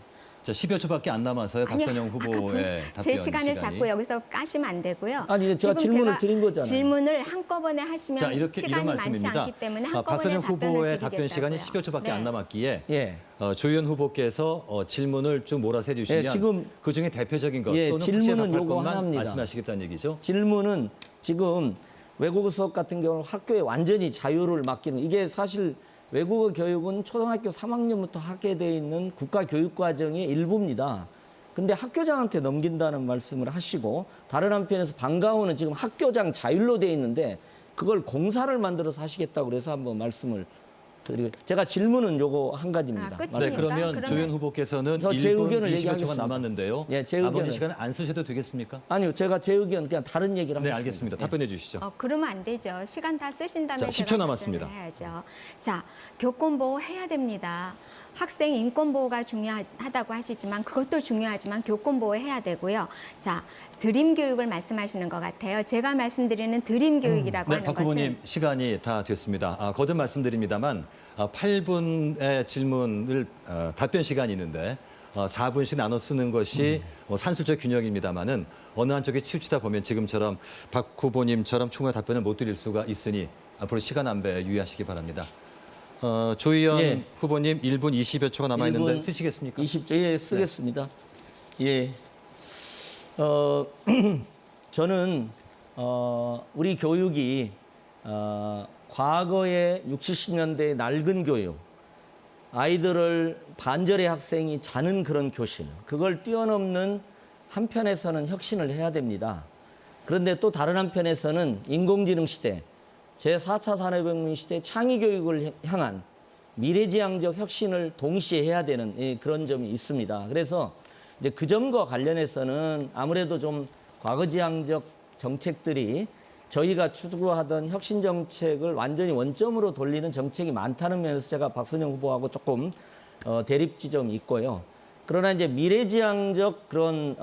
자, 10여 초밖에 안 남아서요. 박선영 후보의 답변 제 시간을 자꾸 여기서 까시면 안 되고요. 아니, 제가 질문을 드린 거잖아요. 질문을 한꺼번에 하시면 자, 이런 시간이 많지 말씀입니다. 않기 때문에 한꺼번에 박선영 후보의 답변을 답변 시간이 드리겠다고요. 10여 초밖에 안 남았기에 예. 조희연 후보께서 질문을 좀 몰아서 해주시면 지금 그중에 대표적인 것 또는 질문은 요거 것만 하나입니다. 말씀하시겠다는 얘기죠? 질문은 지금 외국어 수업 같은 경우는 학교에 완전히 자유를 맡기는 이게 사실 외국어 교육은 초등학교 3학년부터 하게 돼 있는 국가교육과정의 일부입니다. 근데 학교장한테 넘긴다는 말씀을 하시고 다른 한편에서 방과후는 지금 학교장 자율로 돼 있는데 그걸 공사를 만들어서 하시겠다고 그래서 한번 말씀을 드리고 제가 질문은 요거 한 가지입니다. 네, 그러면 조희연 후보께서는 1분 20여 초가 남았는데요. 제 나머지 의견을. 시간을 안 쓰셔도 되겠습니까? 아니요, 제가 제 의견 그냥 다른 얘기를 네, 하겠습니다. 알겠습니다. 답변해 주시죠. 그러면 안 되죠. 시간 다 쓰신 다음에 자, 10초 제가 남았습니다. 답변을 해야죠. 자, 교권 보호 해야 됩니다. 학생 인권 보호가 중요하다고 하시지만 그것도 중요하지만 교권 보호해야 되고요. 자, 드림 교육을 말씀하시는 것 같아요. 제가 말씀드리는 드림 교육이라고 하는 박 후보님 것은 시간이 다 됐습니다. 거듭 말씀드립니다만 8분의 질문을 답변 시간이 있는데 4분씩 나눠 쓰는 것이 산술적 균형입니다만은 어느 한쪽에 치우치다 보면 지금처럼 박 후보님처럼 충분한 답변을 못 드릴 수가 있으니 앞으로 시간 안배 유의하시기 바랍니다. 조희연 예. 후보님 1분 20여 초가 남아 있는데 1분 쓰시겠습니까? 20초 예, 쓰겠습니다. 예. 저는 우리 교육이 과거에 60, 70년대의 낡은 교육, 아이들을 반절의 학생이 자는 그런 교실, 그걸 뛰어넘는 한편에서는 혁신을 해야 됩니다. 그런데 또 다른 한편에서는 인공지능 시대, 제4차 산업혁명 시대 창의교육을 향한 미래지향적 혁신을 동시에 해야 되는 그런 점이 있습니다. 그래서 이제 그 점과 관련해서는 아무래도 좀 과거지향적 정책들이 저희가 추구하던 혁신 정책을 완전히 원점으로 돌리는 정책이 많다는 면에서 제가 박선영 후보하고 조금 대립 지점이 있고요. 그러나 이제 미래지향적 그런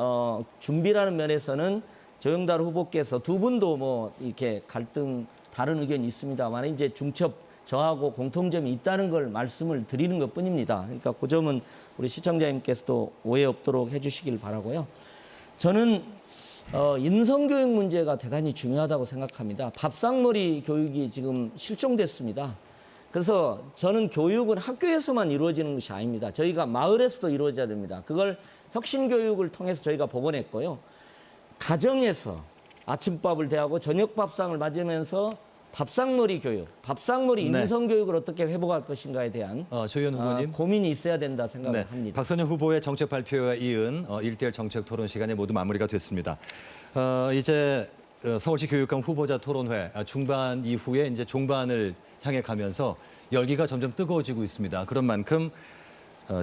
준비라는 면에서는 조영달 후보께서 두 분도 뭐 이렇게 다른 의견이 있습니다만 이제 중첩 저하고 공통점이 있다는 걸 말씀을 드리는 것뿐입니다. 그러니까 그 점은 우리 시청자님께서도 오해 없도록 해주시길 바라고요. 저는 인성교육 문제가 대단히 중요하다고 생각합니다. 밥상머리 교육이 지금 실종됐습니다. 그래서 저는 교육은 학교에서만 이루어지는 것이 아닙니다. 저희가 마을에서도 이루어져야 됩니다. 그걸 혁신교육을 통해서 저희가 복원했고요. 가정에서 아침밥을 대하고 저녁밥상을 맞으면서 밥상머리 교육, 밥상머리 네. 인성교육을 어떻게 회복할 것인가에 대한 조희연 후보님. 고민이 있어야 된다 생각을 네, 합니다. 박선영 후보의 정책 발표에 이은 1대1 정책 토론 시간이 모두 마무리가 됐습니다. 이제 서울시 교육감 후보자 토론회 중반 이후에 이제 종반을 향해 가면서 열기가 점점 뜨거워지고 있습니다. 그런 만큼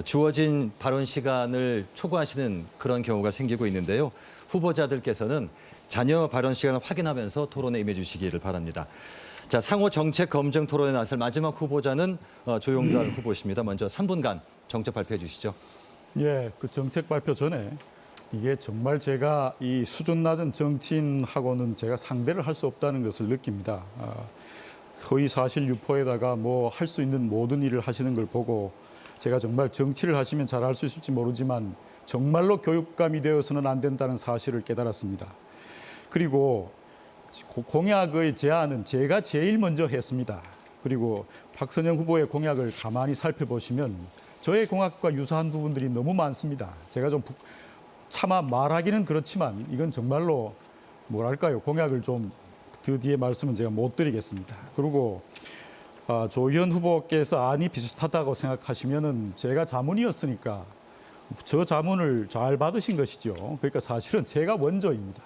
주어진 발언 시간을 초과하시는 그런 경우가 생기고 있는데요. 후보자들께서는 자녀 발언 시간을 확인하면서 토론에 임해 주시기를 바랍니다. 자, 상호 정책 검증 토론에 나설 마지막 후보자는 조영달 후보십니다. 먼저 3분간 정책 발표해 주시죠. 예, 그 정책 발표 전에 이게 정말 제가 이 수준 낮은 정치인하고는 제가 상대를 할 수 없다는 것을 느낍니다. 허위 사실 유포에다가 뭐 할 수 있는 모든 일을 하시는 걸 보고 제가 정말 정치를 하시면 잘할 수 있을지 모르지만 정말로 교육감이 되어서는 안 된다는 사실을 깨달았습니다. 그리고 공약의 제안은 제가 제일 먼저 했습니다. 그리고 박선영 후보의 공약을 가만히 살펴보시면 저의 공약과 유사한 부분들이 너무 많습니다. 제가 좀 차마 말하기는 그렇지만 이건 정말로 뭐랄까요, 공약을 좀 그 뒤에 말씀은 제가 못 드리겠습니다. 그리고 조희연 후보께서 안이 비슷하다고 생각하시면은 제가 자문이었으니까 저 자문을 잘 받으신 것이죠. 그러니까 사실은 제가 원조입니다.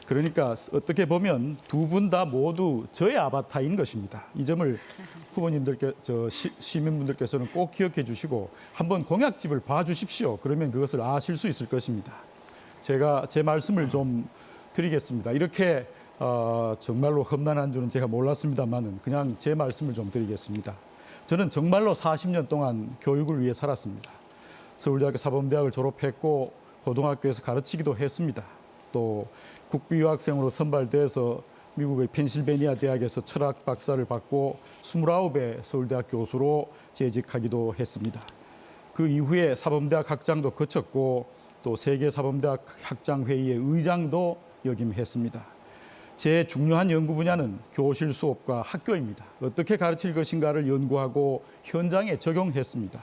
그러니까 어떻게 보면 두 분 다 모두 저의 아바타인 것입니다. 이 점을 후보님들께, 시민분들께서는 꼭 기억해 주시고 한번 공약집을 봐주십시오. 그러면 그것을 아실 수 있을 것입니다. 제가 제 말씀을 좀 드리겠습니다. 이렇게 정말로 험난한 줄은 제가 몰랐습니다만은 그냥 제 말씀을 좀 드리겠습니다. 저는 정말로 40년 동안 교육을 위해 살았습니다. 서울대학교 사범대학을 졸업했고 고등학교에서 가르치기도 했습니다. 또 국비유학생으로 선발돼서 미국의 펜실베니아 대학에서 철학 박사를 받고 29의 서울대학 교수로 재직하기도 했습니다. 그 이후에 사범대학 학장도 거쳤고 또 세계사범대학 학장회의의 의장도 역임했습니다. 제 중요한 연구 분야는 교실 수업과 학교입니다. 어떻게 가르칠 것인가를 연구하고 현장에 적용했습니다.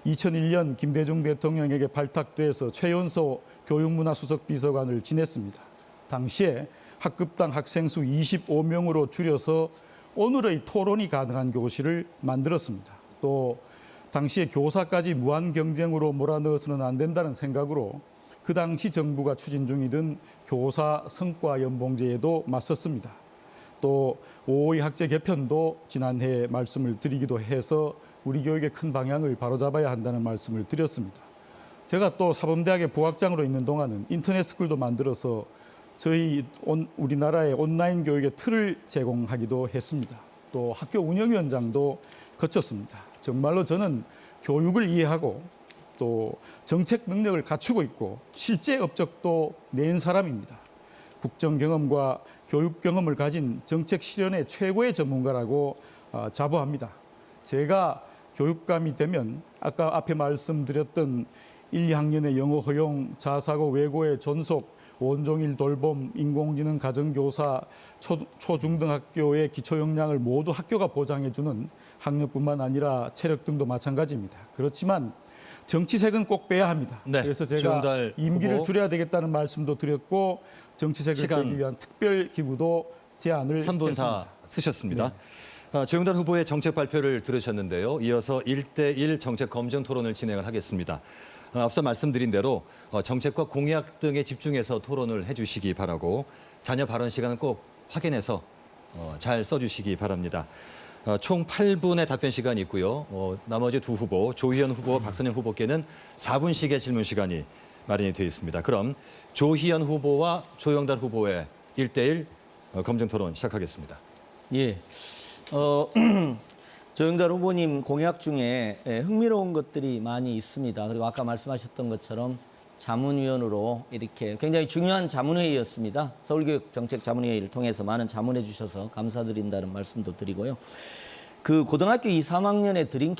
2001년 김대중 대통령에게 발탁돼서 최연소 교육문화수석 비서관을 지냈습니다. 당시에 학급당 학생 수 25명으로 줄여서 오늘의 토론이 가능한 교실을 만들었습니다. 또 당시에 교사까지 무한 경쟁으로 몰아넣어서는 안 된다는 생각으로 그 당시 정부가 추진 중이던 교사 성과 연봉제에도 맞섰습니다. 또 5.5 학제 개편도 지난해 말씀을 드리기도 해서 우리 교육의 큰 방향을 바로잡아야 한다는 말씀을 드렸습니다. 제가 또 사범대학의 부학장으로 있는 동안은 인터넷 스쿨도 만들어서 저희 우리나라의 온라인 교육의 틀을 제공하기도 했습니다. 또 학교 운영위원장도 거쳤습니다. 정말로 저는 교육을 이해하고 또 정책 능력을 갖추고 있고 실제 업적도 낸 사람입니다. 국정 경험과 교육 경험을 가진 정책 실현의 최고의 전문가라고 자부합니다. 제가 교육감이 되면 아까 앞에 말씀드렸던 1, 2학년의 영어 허용, 자사고 외고의 존속, 온종일 돌봄, 인공지능 가정교사, 초중등학교의 기초 역량을 모두 학교가 보장해주는 학력뿐만 아니라 체력 등도 마찬가지입니다. 그렇지만 정치색은 꼭 빼야 합니다. 네, 그래서 제가 조영달 임기를 후보. 줄여야 되겠다는 말씀도 드렸고 정치색을 시간. 빼기 위한 특별 기구도 제안을 3분 했습니다. 다 쓰셨습니다. 조영달 후보의 정책 발표를 들으셨는데요. 이어서 1대1 정책 검증 토론을 진행을 하겠습니다. 앞서 말씀드린 대로 정책과 공약 등에 집중해서 토론을 해주시기 바라고 자녀 발언 시간은 꼭 확인해서 잘 써주시기 바랍니다. 총 8분의 답변 시간이 있고요. 나머지 두 후보, 조희연 후보와 박선영 후보께는 4분씩의 질문 시간이 마련이 되어 있습니다. 그럼 조희연 후보와 조영달 후보의 1대1 검증 토론 시작하겠습니다. 예. 조영달 후보님 공약 중에 흥미로운 것들이 많이 있습니다. 그리고 아까 말씀하셨던 것처럼 자문위원으로 이렇게 굉장히 중요한 자문회의였습니다. 서울교육정책자문회의를 통해서 많은 자문해 주셔서 감사드린다는 말씀도 드리고요. 그 고등학교 2, 3학년의 드림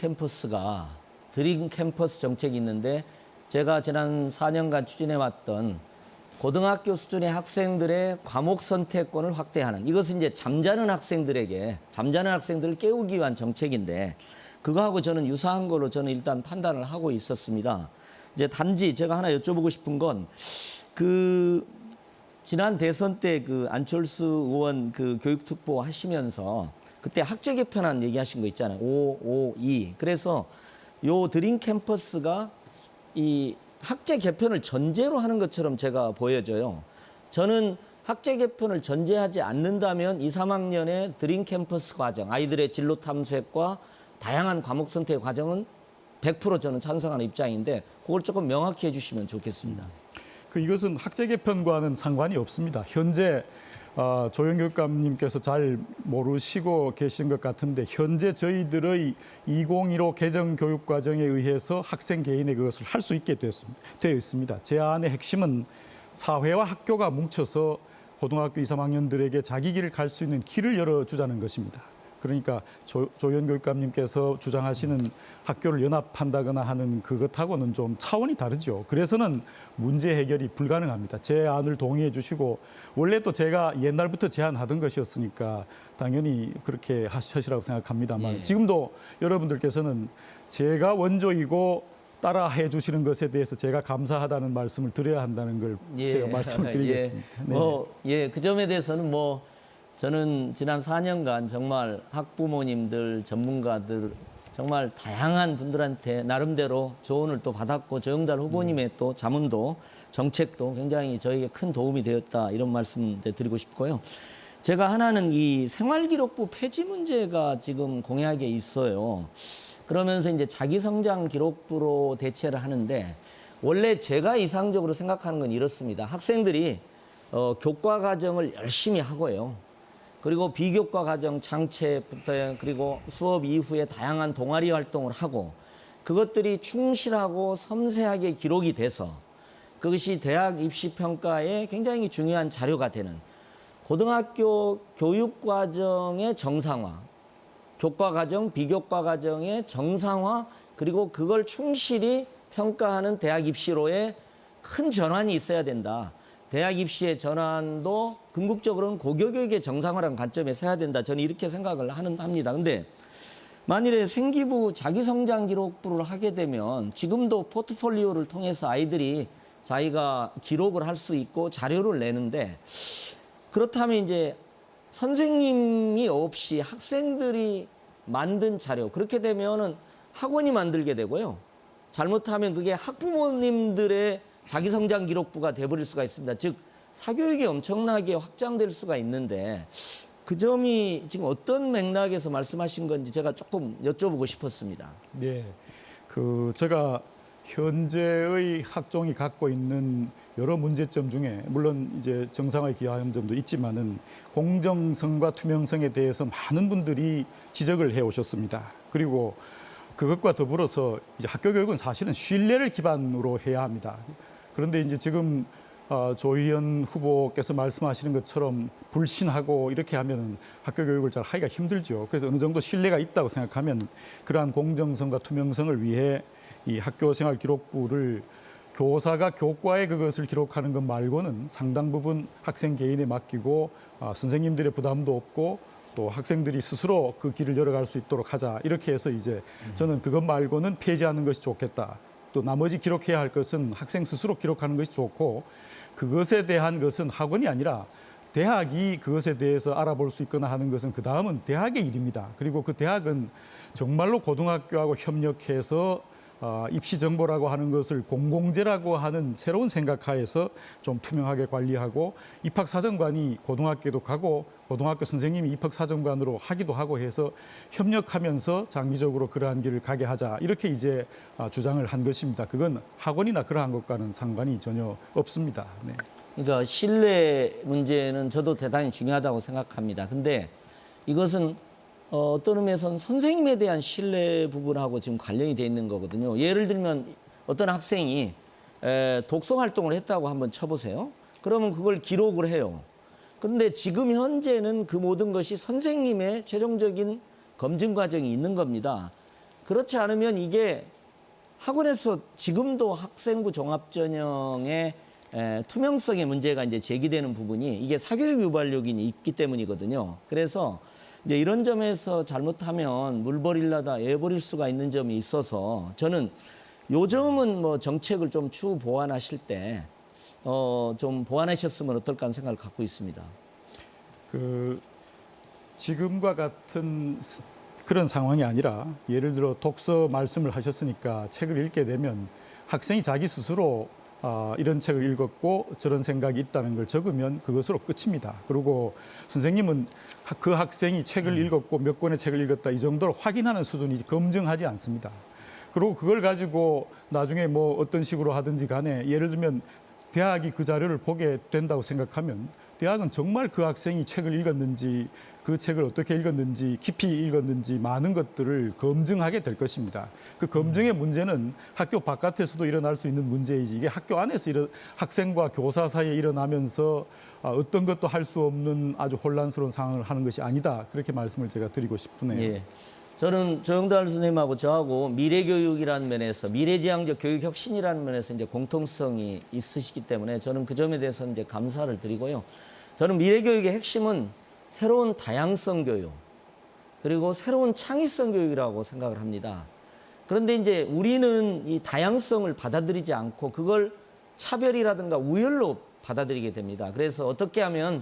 캠퍼스 정책이 있는데 제가 지난 4년간 추진해왔던 고등학교 수준의 학생들의 과목 선택권을 확대하는, 이것은 이제 잠자는 학생들을 깨우기 위한 정책인데 그거하고 저는 유사한 걸로 저는 일단 판단을 하고 있었습니다. 이제 단지 제가 하나 여쭤보고 싶은 건 지난 대선 때 안철수 의원 교육특보 하시면서 그때 학제 개편안 얘기하신 거 있잖아요. 552. 그래서 요 드림 캠퍼스가 이 학제 개편을 전제로 하는 것처럼 제가 보여져요. 저는 학제 개편을 전제하지 않는다면 2, 3학년의 드림 캠퍼스 과정, 아이들의 진로 탐색과 다양한 과목 선택 과정은 100% 저는 찬성하는 입장인데 그걸 조금 명확히 해주시면 좋겠습니다. 이것은 학제 개편과는 상관이 없습니다. 현재 조영교육감님께서 잘 모르시고 계신 것 같은데 현재 저희들의 2015 개정 교육 과정에 의해서 학생 개인의 그것을 할 수 있게 되어 있습니다. 제안의 핵심은 사회와 학교가 뭉쳐서 고등학교 2, 3학년들에게 자기 길을 갈 수 있는 길을 열어주자는 것입니다. 그러니까 조현 교육감님께서 주장하시는 학교를 연합한다거나 하는 그것하고는 좀 차원이 다르죠. 그래서는 문제 해결이 불가능합니다. 제 안을 동의해 주시고 원래 또 제가 옛날부터 제안하던 것이었으니까 당연히 그렇게 하시라고 생각합니다만 예. 지금도 여러분들께서는 제가 원조이고 따라해 주시는 것에 대해서 제가 감사하다는 말씀을 드려야 한다는 걸 제가 말씀을 드리겠습니다. 그 점에 대해서는 저는 지난 4년간 정말 학부모님들, 전문가들, 정말 다양한 분들한테 나름대로 조언을 또 받았고 조영달 후보님의 또 자문도 정책도 굉장히 저에게 큰 도움이 되었다 이런 말씀 드리고 싶고요. 제가 하나는 이 생활기록부 폐지 문제가 지금 공약에 있어요. 그러면서 이제 자기성장 기록부로 대체를 하는데 원래 제가 이상적으로 생각하는 건 이렇습니다. 학생들이 교과 과정을 열심히 하고요. 그리고 비교과 과정 창체부터 그리고 수업 이후에 다양한 동아리 활동을 하고 그것들이 충실하고 섬세하게 기록이 돼서 그것이 대학 입시 평가에 굉장히 중요한 자료가 되는 고등학교 교육 과정의 정상화, 교과 과정, 비교과 과정의 정상화 그리고 그걸 충실히 평가하는 대학 입시로의 큰 전환이 있어야 된다. 대학 입시의 전환도 궁극적으로는 고교교육의 정상화라는 관점에서 해야 된다. 저는 이렇게 생각을 합니다. 근데 만일에 생기부 자기성장 기록부를 하게 되면 지금도 포트폴리오를 통해서 아이들이 자기가 기록을 할 수 있고 자료를 내는데 그렇다면 이제 선생님이 없이 학생들이 만든 자료 그렇게 되면은 학원이 만들게 되고요. 잘못하면 그게 학부모님들의 자기성장 기록부가 돼버릴 수가 있습니다. 즉 사교육이 엄청나게 확장될 수가 있는데 그 점이 지금 어떤 맥락에서 말씀하신 건지 제가 조금 여쭤보고 싶었습니다. 네, 제가 현재의 학종이 갖고 있는 여러 문제점 중에 물론 이제 정상화에 기여하는 점도 있지만은 공정성과 투명성에 대해서 많은 분들이 지적을 해 오셨습니다. 그리고 그것과 더불어서 이제 학교 교육은 사실은 신뢰를 기반으로 해야 합니다. 그런데 이제 지금 조희연 후보께서 말씀하시는 것처럼 불신하고 이렇게 하면 학교 교육을 잘 하기가 힘들죠. 그래서 어느 정도 신뢰가 있다고 생각하면 그러한 공정성과 투명성을 위해 이 학교생활 기록부를 교사가 교과에 그것을 기록하는 것 말고는 상당 부분 학생 개인에 맡기고 선생님들의 부담도 없고 또 학생들이 스스로 그 길을 열어갈 수 있도록 하자. 이렇게 해서 이제 저는 그것 말고는 폐지하는 것이 좋겠다. 또 나머지 기록해야 할 것은 학생 스스로 기록하는 것이 좋고 그것에 대한 것은 학원이 아니라 대학이 그것에 대해서 알아볼 수 있거나 하는 것은 그 다음은 대학의 일입니다. 그리고 그 대학은 정말로 고등학교하고 협력해서 입시 정보라고 하는 것을 공공재라고 하는 새로운 생각하에서 좀 투명하게 관리하고 입학사정관이 고등학교도 가고 고등학교 선생님이 입학사정관으로 하기도 하고 해서 협력하면서 장기적으로 그러한 길을 가게 하자 이렇게 이제 주장을 한 것입니다. 그건 학원이나 그러한 것과는 상관이 전혀 없습니다. 네. 그러니까 신뢰 문제는 저도 대단히 중요하다고 생각합니다. 근데 이것은 어떤 의미에서는 선생님에 대한 신뢰 부분하고 지금 관련이 돼 있는 거거든요. 예를 들면 어떤 학생이 독서 활동을 했다고 한번 쳐보세요. 그러면 그걸 기록을 해요. 그런데 지금 현재는 그 모든 것이 선생님의 최종적인 검증 과정이 있는 겁니다. 그렇지 않으면 이게 학원에서 지금도 학생부 종합전형의 투명성의 문제가 이제 제기되는 부분이 이게 사교육 유발 요인이 있기 때문이거든요. 그래서 이제 이런 점에서 잘못하면 물 버릴라다 애 버릴 수가 있는 점이 있어서 저는 요즘은 뭐 정책을 좀 추후 보완하실 때 좀 보완하셨으면 어떨까 하는 생각을 갖고 있습니다. 지금과 같은 그런 상황이 아니라 예를 들어 독서 말씀을 하셨으니까 책을 읽게 되면 학생이 자기 스스로 이런 책을 읽었고 저런 생각이 있다는 걸 적으면 그것으로 끝입니다. 그리고 선생님은 그 학생이 책을 읽었고 몇 권의 책을 읽었다 이 정도로 확인하는 수준이 검증하지 않습니다. 그리고 그걸 가지고 나중에 뭐 어떤 식으로 하든지 간에 예를 들면 대학이 그 자료를 보게 된다고 생각하면 대학은 정말 그 학생이 책을 읽었는지 그 책을 어떻게 읽었는지 깊이 읽었는지 많은 것들을 검증하게 될 것입니다. 그 검증의 문제는 학교 바깥에서도 일어날 수 있는 문제이지 이게 학교 안에서 학생과 교사 사이에 일어나면서 어떤 것도 할 수 없는 아주 혼란스러운 상황을 하는 것이 아니다. 그렇게 말씀을 제가 드리고 싶네요. 예. 저는 조영달 선생님하고 저하고 미래교육이라는 면에서 미래지향적 교육혁신이라는 면에서 이제 공통성이 있으시기 때문에 저는 그 점에 대해서 이제 감사를 드리고요. 저는 미래교육의 핵심은 새로운 다양성 교육 그리고 새로운 창의성 교육이라고 생각을 합니다. 그런데 이제 우리는 이 다양성을 받아들이지 않고 그걸 차별이라든가 우열로 받아들이게 됩니다. 그래서 어떻게 하면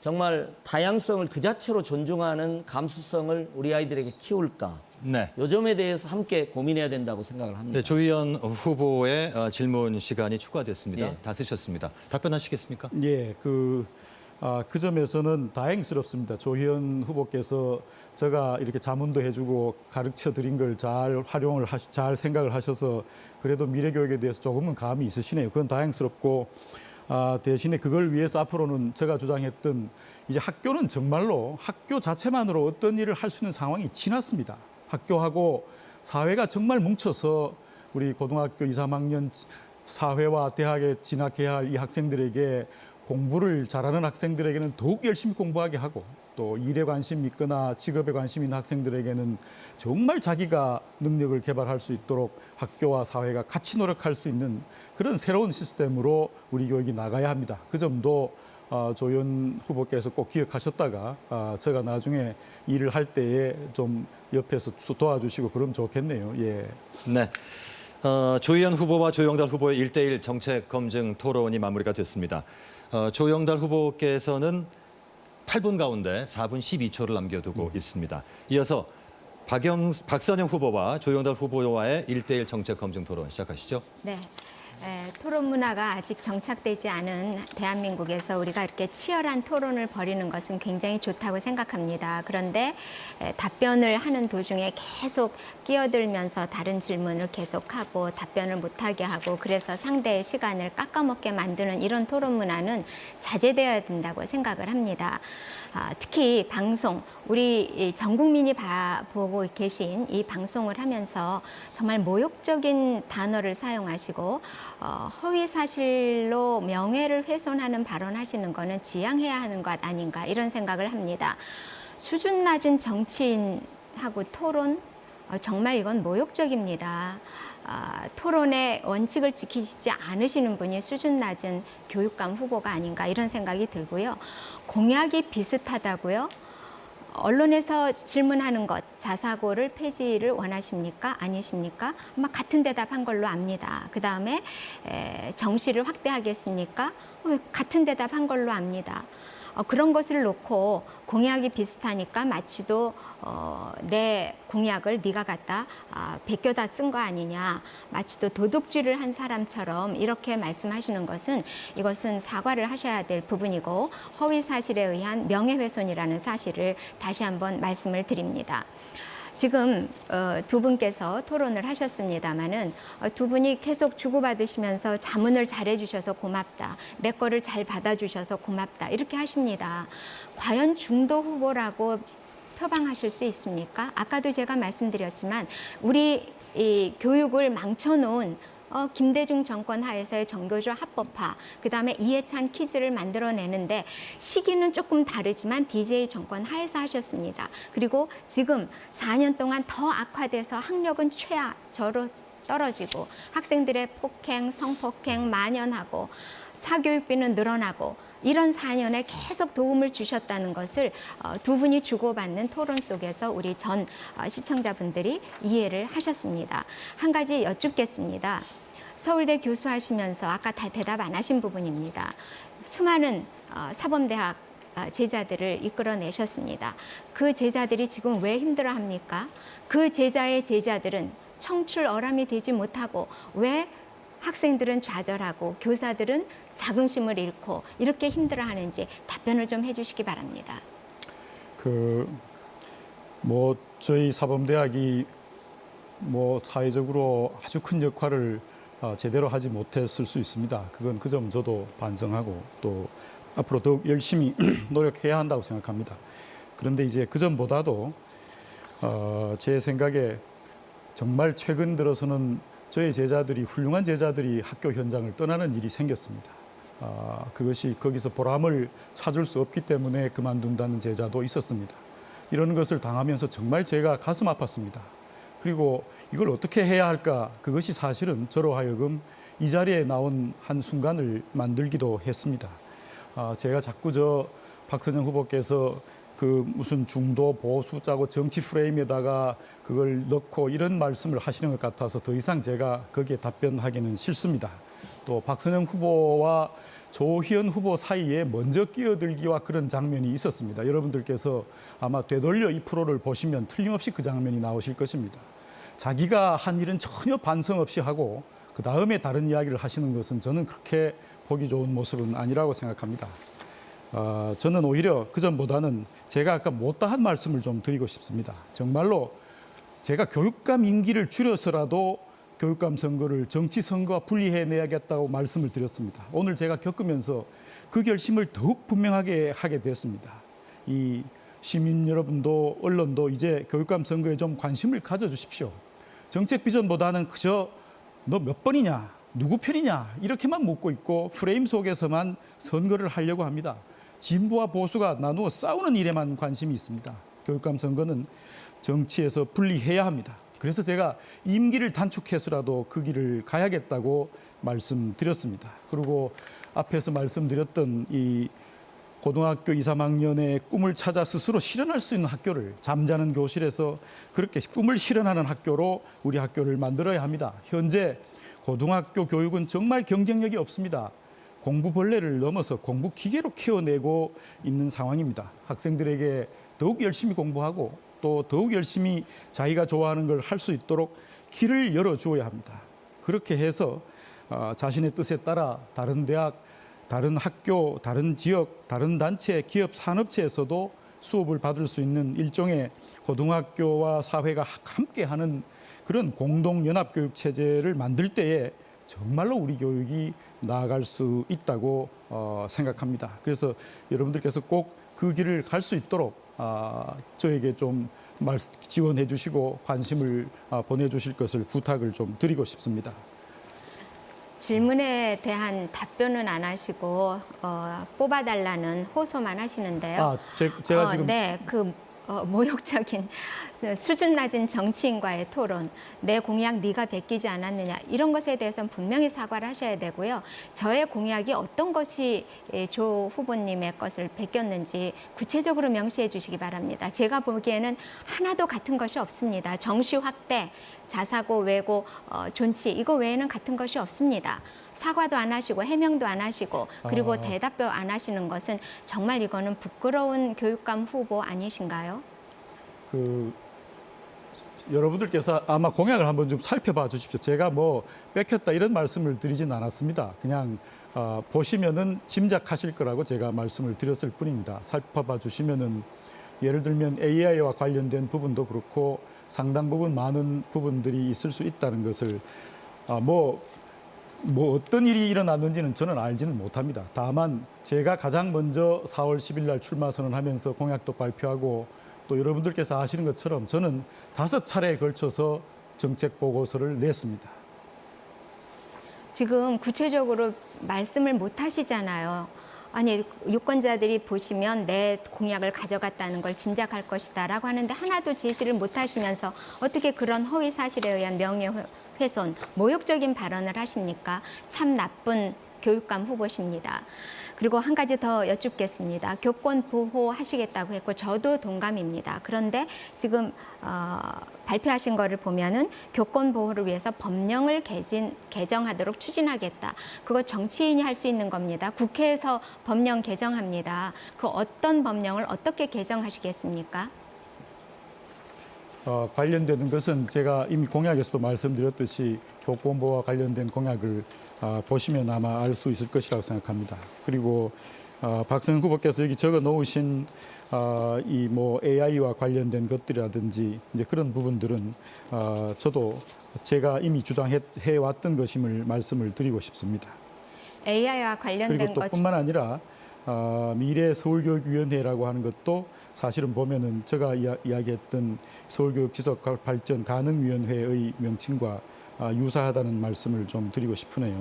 정말 다양성을 그 자체로 존중하는 감수성을 우리 아이들에게 키울까? 네. 요 점에 대해서 함께 고민해야 된다고 생각을 합니다. 네, 조희연 후보의 질문 시간이 추가됐습니다. 예. 다 쓰셨습니다. 답변하시겠습니까? 예, 그 점에서는 다행스럽습니다. 조희연 후보께서 제가 이렇게 자문도 해주고 가르쳐 드린 걸 잘 활용을 잘 생각을 하셔서 그래도 미래교육에 대해서 조금은 감이 있으시네요. 그건 다행스럽고 대신에 그걸 위해서 앞으로는 제가 주장했던 이제 학교는 정말로 학교 자체만으로 어떤 일을 할 수 있는 상황이 지났습니다. 학교하고 사회가 정말 뭉쳐서 우리 고등학교 2, 3학년 사회와 대학에 진학해야 할 이 학생들에게 공부를 잘하는 학생들에게는 더욱 열심히 공부하게 하고 또 일에 관심이 있거나 직업에 관심이 있는 학생들에게는 정말 자기가 능력을 개발할 수 있도록 학교와 사회가 같이 노력할 수 있는 그런 새로운 시스템으로 우리 교육이 나가야 합니다. 그 점도 조희연 후보께서 꼭 기억하셨다가 제가 나중에 일을 할 때에 좀 옆에서 도와주시고 그러면 좋겠네요. 예. 네. 조희연 후보와 조영달 후보의 1대1 정책 검증 토론이 마무리가 됐습니다. 조영달 후보께서는 8분 가운데 4분 12초를 남겨두고 있습니다. 이어서 박선영 후보와 조영달 후보와의 1대1 정책 검증 토론 시작하시죠. 네. 토론 문화가 아직 정착되지 않은 대한민국에서 우리가 이렇게 치열한 토론을 벌이는 것은 굉장히 좋다고 생각합니다. 그런데 답변을 하는 도중에 계속 끼어들면서 다른 질문을 계속하고 답변을 못하게 하고 그래서 상대의 시간을 깎아먹게 만드는 이런 토론 문화는 자제되어야 된다고 생각을 합니다. 특히 방송, 우리 전 국민이 보고 계신 이 방송을 하면서 정말 모욕적인 단어를 사용하시고 허위 사실로 명예를 훼손하는 발언하시는 거는 지양해야 하는 것 아닌가 이런 생각을 합니다. 수준 낮은 정치인하고 토론, 정말 이건 모욕적입니다. 토론의 원칙을 지키지 않으시는 분이 수준 낮은 교육감 후보가 아닌가 이런 생각이 들고요. 공약이 비슷하다고요? 언론에서 질문하는 것, 자사고를 폐지를 원하십니까? 아니십니까? 아마 같은 대답한 걸로 압니다. 그 다음에 정시를 확대하겠습니까? 같은 대답한 걸로 압니다. 그런 것을 놓고 공약이 비슷하니까 마치도 내 공약을 네가 갖다 베껴다 쓴 거 아니냐, 마치도 도둑질을 한 사람처럼 이렇게 말씀하시는 것은 이것은 사과를 하셔야 될 부분이고 허위 사실에 의한 명예훼손이라는 사실을 다시 한번 말씀을 드립니다. 지금 두 분께서 토론을 하셨습니다마는 두 분이 계속 주고받으시면서 자문을 잘해 주셔서 고맙다. 내 거를 잘 받아주셔서 고맙다. 이렇게 하십니다. 과연 중도 후보라고 표방하실 수 있습니까? 아까도 제가 말씀드렸지만 우리 이 교육을 망쳐놓은 김대중 정권 하에서의 정교조 합법화, 그다음에 이해찬 퀴즈를 만들어내는데 시기는 조금 다르지만 DJ 정권 하에서 하셨습니다. 그리고 지금 4년 동안 더 악화돼서 학력은 최하저로 떨어지고 학생들의 폭행, 성폭행 만연하고 사교육비는 늘어나고 이런 4년에 계속 도움을 주셨다는 것을 두 분이 주고받는 토론 속에서 우리 전 시청자분들이 이해를 하셨습니다. 한 가지 여쭙겠습니다. 서울대 교수하시면서 아까 다 대답 안 하신 부분입니다. 수많은 사범대학 제자들을 이끌어내셨습니다. 그 제자들이 지금 왜 힘들어합니까? 그 제자의 제자들은 청출어람이 되지 못하고 왜 학생들은 좌절하고 교사들은 자긍심을 잃고 이렇게 힘들어하는지 답변을 좀 해주시기 바랍니다. 저희 사범대학이 사회적으로 아주 큰 역할을 제대로 하지 못했을 수 있습니다. 그건 그 점 저도 반성하고 또 앞으로 더욱 열심히 노력해야 한다고 생각합니다. 그런데 이제 그 점보다도 제 생각에 정말 최근 들어서는 저희 제자들이, 훌륭한 제자들이 학교 현장을 떠나는 일이 생겼습니다. 그것이 거기서 보람을 찾을 수 없기 때문에 그만둔다는 제자도 있었습니다. 이런 것을 당하면서 정말 제가 가슴 아팠습니다. 그리고 이걸 어떻게 해야 할까? 그것이 사실은 저로 하여금 이 자리에 나온 한순간을 만들기도 했습니다. 제가 자꾸 박선영 후보께서 그 무슨 중도 보수 짜고 정치 프레임에다가 그걸 넣고 이런 말씀을 하시는 것 같아서 더 이상 제가 거기에 답변하기는 싫습니다. 또 박선영 후보와 조희연 후보 사이에 먼저 끼어들기와 그런 장면이 있었습니다. 여러분들께서 아마 되돌려 이 프로를 보시면 틀림없이 그 장면이 나오실 것입니다. 자기가 한 일은 전혀 반성 없이 하고 그 다음에 다른 이야기를 하시는 것은 저는 그렇게 보기 좋은 모습은 아니라고 생각합니다. 저는 오히려 그 점보다는 제가 아까 못다한 말씀을 좀 드리고 싶습니다. 정말로 제가 교육감 임기를 줄여서라도 교육감 선거를 정치 선거와 분리해내야겠다고 말씀을 드렸습니다. 오늘 제가 겪으면서 그 결심을 더욱 분명하게 하게 됐습니다. 이 시민 여러분도 언론도 이제 교육감 선거에 좀 관심을 가져주십시오. 정책 비전보다는 그저 너 몇 번이냐, 누구 편이냐 이렇게만 묻고 있고 프레임 속에서만 선거를 하려고 합니다. 진보와 보수가 나누어 싸우는 일에만 관심이 있습니다. 교육감 선거는 정치에서 분리해야 합니다. 그래서 제가 임기를 단축해서라도 그 길을 가야겠다고 말씀드렸습니다. 그리고 앞에서 말씀드렸던 이 고등학교 2, 3학년의 꿈을 찾아 스스로 실현할 수 있는 학교를 잠자는 교실에서 그렇게 꿈을 실현하는 학교로 우리 학교를 만들어야 합니다. 현재 고등학교 교육은 정말 경쟁력이 없습니다. 공부벌레를 넘어서 공부기계로 키워내고 있는 상황입니다. 학생들에게 더욱 열심히 공부하고 또 더욱 열심히 자기가 좋아하는 걸 할 수 있도록 길을 열어주어야 합니다. 그렇게 해서 자신의 뜻에 따라 다른 대학, 다른 학교, 다른 지역, 다른 단체, 기업, 산업체에서도 수업을 받을 수 있는 일종의 고등학교와 사회가 함께하는 그런 공동연합교육 체제를 만들 때에 정말로 우리 교육이 나아갈 수 있다고 생각합니다. 그래서 여러분들께서 꼭 그 길을 갈 수 있도록 저에게 좀 지원해 주시고 관심을 보내주실 것을 부탁을 좀 드리고 싶습니다. 질문에 대한 답변은 토론은 뽑아달라는 호소만 하시는데요. 제가 지금 네, 모욕적인 수준 낮은 정치인과의 토론, 내 공약 네가 베끼지 않았느냐 이런 것에 대해서는 분명히 사과를 하셔야 되고요. 저의 공약이 어떤 것이 조 후보님의 것을 베꼈는지 구체적으로 명시해 주시기 바랍니다. 제가 보기에는 하나도 같은 것이 없습니다. 정시 확대, 자사고, 외고, 존치 이거 외에는 같은 것이 없습니다. 사과도 안 하시고 해명도 안 하시고 그리고 대답도 안 하시는 것은 정말 이거는 부끄러운 교육감 후보 아니신가요? 여러분들께서 아마 공약을 한번 좀 살펴봐 주십시오. 제가 뭐 뺏겼다 이런 말씀을 드리진 않았습니다. 그냥 보시면은 짐작하실 거라고 제가 말씀을 드렸을 뿐입니다. 살펴봐 주시면은 예를 들면 AI와 관련된 부분도 그렇고 상당 부분 많은 부분들이 있을 수 있다는 것을 뭐 어떤 일이 일어났는지는 저는 알지는 못합니다. 다만 제가 가장 먼저 4월 10일 날 출마 선언하면서 공약도 발표하고 또 여러분들께서 아시는 것처럼 저는 5차례에 걸쳐서 정책 보고서를 냈습니다. 지금 구체적으로 말씀을 못 하시잖아요. 아니, 유권자들이 보시면 내 공약을 가져갔다는 걸 짐작할 것이다라고 하는데 하나도 제시를 못 하시면서 어떻게 그런 허위 사실에 의한 명예훼손, 모욕적인 발언을 하십니까? 참 나쁜 교육감 후보십니다. 그리고 한 가지 더 여쭙겠습니다. 교권 보호하시겠다고 했고 저도 동감입니다. 그런데 지금 발표하신 거를 보면은 교권 보호를 위해서 법령을 개정하도록 추진하겠다. 그거 정치인이 할 수 있는 겁니다. 국회에서 법령 개정합니다. 그 어떤 법령을 어떻게 개정하시겠습니까? 관련되는 것은 제가 이미 공약에서도 말씀드렸듯이 교권보호와 관련된 공약을 보시면 아마 알 수 있을 것이라고 생각합니다. 그리고 박성현 후보께서 여기 적어 놓으신 이 뭐 AI와 관련된 것들이라든지 이제 그런 부분들은 저도 제가 이미 주장해 왔던 것임을 말씀을 드리고 싶습니다. AI와 관련된 그리고 또 것 뿐만 아니라 미래 서울교육위원회라고 하는 것도 사실은 보면은 제가 이야기했던 서울교육 지속 발전 가능위원회의 명칭과 유사하다는 말씀을 좀 드리고 싶으네요.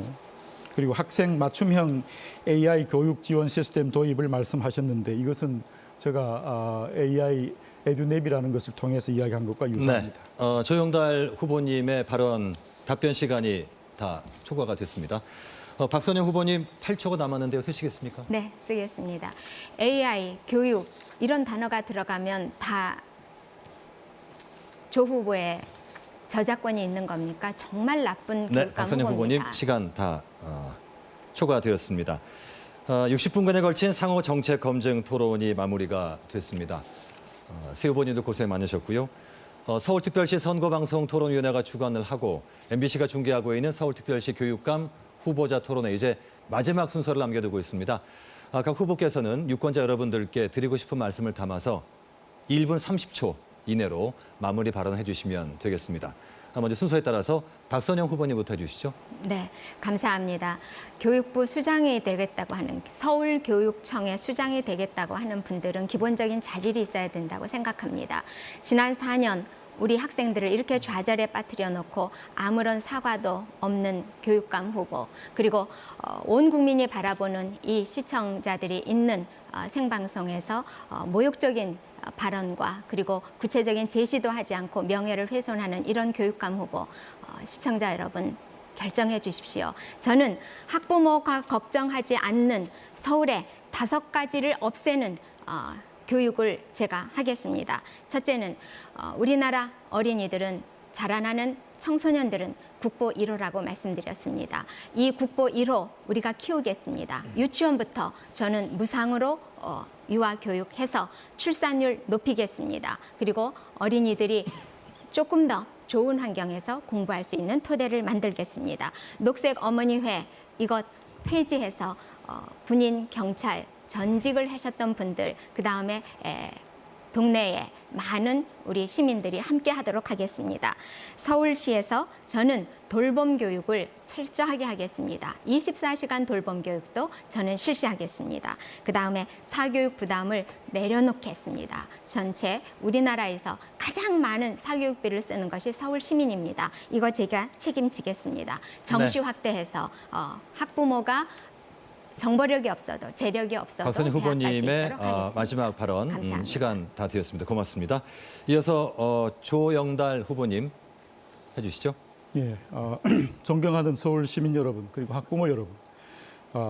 그리고 학생 맞춤형 AI 교육 지원 시스템 도입을 말씀하셨는데 이것은 제가 AI 에듀넵이라는 것을 통해서 이야기한 것과 유사합니다. 네, 조영달 후보님의 발언 답변 시간이 다 초과가 됐습니다. 박선영 후보님 8초가 남았는데요. 쓰시겠습니까? 네, 쓰겠습니다. AI, 교육 이런 단어가 들어가면 다 조 후보의 저작권이 있는 겁니까? 정말 나쁜 네, 교육감 박선영 후보입니다. 후보님 시간 다 초과되었습니다. 60분간에 걸친 상호 정책 검증 토론이 마무리가 됐습니다. 세 후보님도 고생 많으셨고요. 서울특별시 선거방송 토론위원회가 주관을 하고 MBC가 중계하고 있는 서울특별시 교육감 후보자 토론회 이제 마지막 순서를 남겨두고 있습니다. 각 후보께서는 유권자 여러분들께 드리고 싶은 말씀을 담아서 1분 30초 이내로 마무리 발언해 주시면 되겠습니다. 먼저 순서에 따라서 박선영 후보님부터 해주시죠. 네, 감사합니다. 교육부 수장이 되겠다고 하는 서울교육청의 수장이 되겠다고 하는 분들은 기본적인 자질이 있어야 된다고 생각합니다. 지난 4년 우리 학생들을 이렇게 좌절에 빠뜨려 놓고 아무런 사과도 없는 교육감 후보 그리고 온 국민이 바라보는 이 시청자들이 있는 생방송에서 모욕적인 발언과 그리고 구체적인 제시도 하지 않고 명예를 훼손하는 이런 교육감 후보 시청자 여러분 결정해 주십시오. 저는 학부모가 걱정하지 않는 서울의 5가지를 없애는 교육을 제가 하겠습니다. 첫째는 우리나라 어린이들은 자라나는 청소년들은 국보 1호라고 말씀드렸습니다. 이 국보 1호 우리가 키우겠습니다. 유치원부터 저는 무상으로 유아교육해서 출산율 높이겠습니다. 그리고 어린이들이 조금 더 좋은 환경에서 공부할 수 있는 토대를 만들겠습니다. 녹색 어머니회 이것 폐지해서 군인, 경찰, 전직을 하셨던 분들, 그 다음에 동네에 많은 우리 시민들이 함께 하도록 하겠습니다. 서울시에서 저는 돌봄 교육을 철저하게 하겠습니다. 24시간 돌봄 교육도 저는 실시하겠습니다. 그 다음에 사교육 부담을 내려놓겠습니다. 전체 우리나라에서 가장 많은 사교육비를 쓰는 것이 서울 시민입니다. 이거 제가 책임지겠습니다. 정시 확대해서 학부모가 정보력이 없어도 재력이 없어도 박선영 대학 갈수 후보님의 있도록 하겠습니다. 마지막 발언 감사합니다. 시간 다 되었습니다. 고맙습니다. 이어서 조영달 후보님 해주시죠. 예, 존경하는 서울 시민 여러분 그리고 학부모 여러분,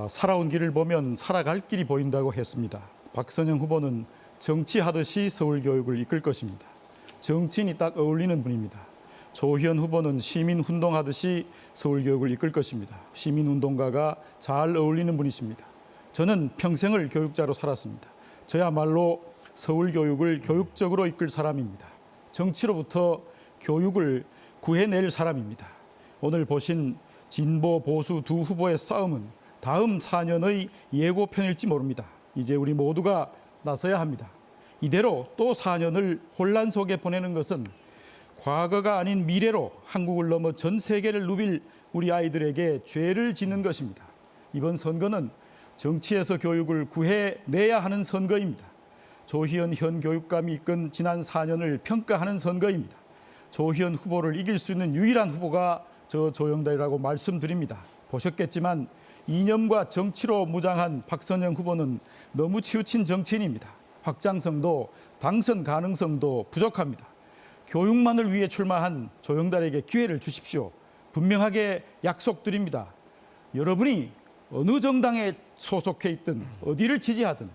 살아온 길을 보면 살아갈 길이 보인다고 했습니다. 박선영 후보는 정치하듯이 서울 교육을 이끌 것입니다. 정치인이 딱 어울리는 분입니다. 조희연 후보는 시민운동하듯이 서울교육을 이끌 것입니다. 시민운동가가 잘 어울리는 분이십니다. 저는 평생을 교육자로 살았습니다. 저야말로 서울교육을 교육적으로 이끌 사람입니다. 정치로부터 교육을 구해낼 사람입니다. 오늘 보신 진보, 보수 두 후보의 싸움은 다음 4년의 예고편일지 모릅니다. 이제 우리 모두가 나서야 합니다. 이대로 또 4년을 혼란 속에 보내는 것은 과거가 아닌 미래로 한국을 넘어 전 세계를 누빌 우리 아이들에게 죄를 짓는 것입니다. 이번 선거는 정치에서 교육을 구해내야 하는 선거입니다. 조희연 현 교육감이 이끈 지난 4년을 평가하는 선거입니다. 조희연 후보를 이길 수 있는 유일한 후보가 저 조영달이라고 말씀드립니다. 보셨겠지만 이념과 정치로 무장한 박선영 후보는 너무 치우친 정치인입니다. 확장성도 당선 가능성도 부족합니다. 교육만을 위해 출마한 조영달에게 기회를 주십시오. 분명하게 약속드립니다. 여러분이 어느 정당에 소속해 있든 어디를 지지하든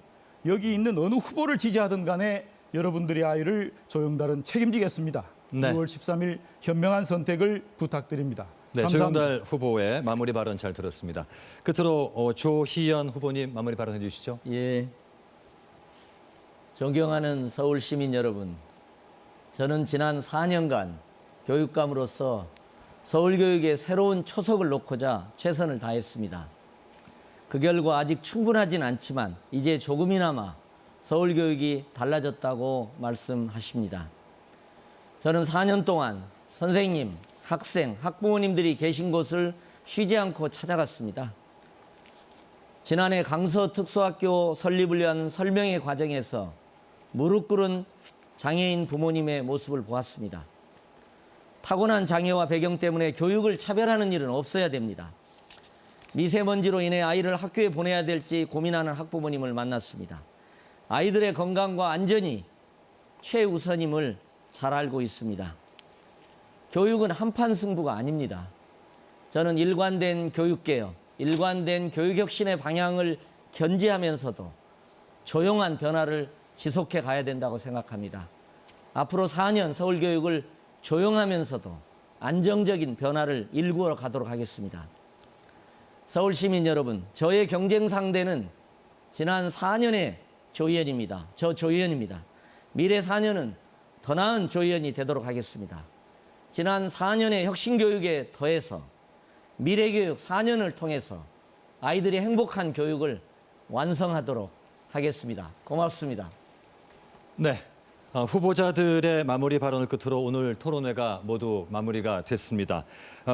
여기 있는 어느 후보를 지지하든 간에 여러분들의 아이를 조영달은 책임지겠습니다. 네. 6월 13일 현명한 선택을 부탁드립니다. 네, 감사합니다. 조영달 후보의 마무리 발언 잘 들었습니다. 끝으로 조희연 후보님 마무리 발언해 주시죠. 예, 존경하는 서울 시민 여러분, 저는 지난 4년간 교육감으로서 서울교육의 새로운 초석을 놓고자 최선을 다했습니다. 그 결과 아직 충분하진 않지만 이제 조금이나마 서울교육이 달라졌다고 말씀하십니다. 저는 4년 동안 선생님, 학생, 학부모님들이 계신 곳을 쉬지 않고 찾아갔습니다. 지난해 강서 특수학교 설립을 위한 설명회 과정에서 무릎 꿇은 장애인 부모님의 모습을 보았습니다. 타고난 장애와 배경 때문에 교육을 차별하는 일은 없어야 됩니다. 미세먼지로 인해 아이를 학교에 보내야 될지 고민하는 학부모님을 만났습니다. 아이들의 건강과 안전이 최우선임을 잘 알고 있습니다. 교육은 한판 승부가 아닙니다. 저는 일관된 교육개혁, 일관된 교육혁신의 방향을 견지하면서도 조용한 변화를 지속해 가야 된다고 생각합니다. 앞으로 4년 서울교육을 조용하면서도 안정적인 변화를 일구어 가도록 하겠습니다. 서울 시민 여러분, 저의 경쟁 상대는 지난 4년의 조희연입니다. 저 조희연입니다. 미래 4년은 더 나은 조희연이 되도록 하겠습니다. 지난 4년의 혁신교육에 더해서 미래교육 4년을 통해서 아이들이 행복한 교육을 완성하도록 하겠습니다. 고맙습니다. 네, 후보자들의 마무리 발언을 끝으로 오늘 토론회가 모두 마무리가 됐습니다.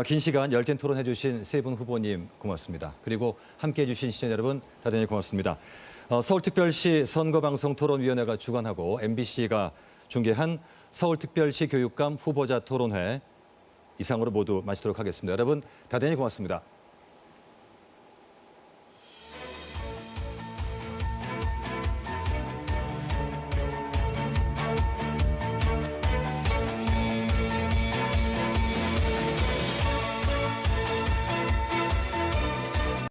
긴 시간 열띤 토론해 주신 세 분 후보님 고맙습니다. 그리고 함께해 주신 시청자 여러분 대단히 고맙습니다. 서울특별시 선거방송토론위원회가 주관하고 MBC가 중계한 서울특별시 교육감 후보자 토론회 이상으로 모두 마치도록 하겠습니다. 여러분 대단히 고맙습니다.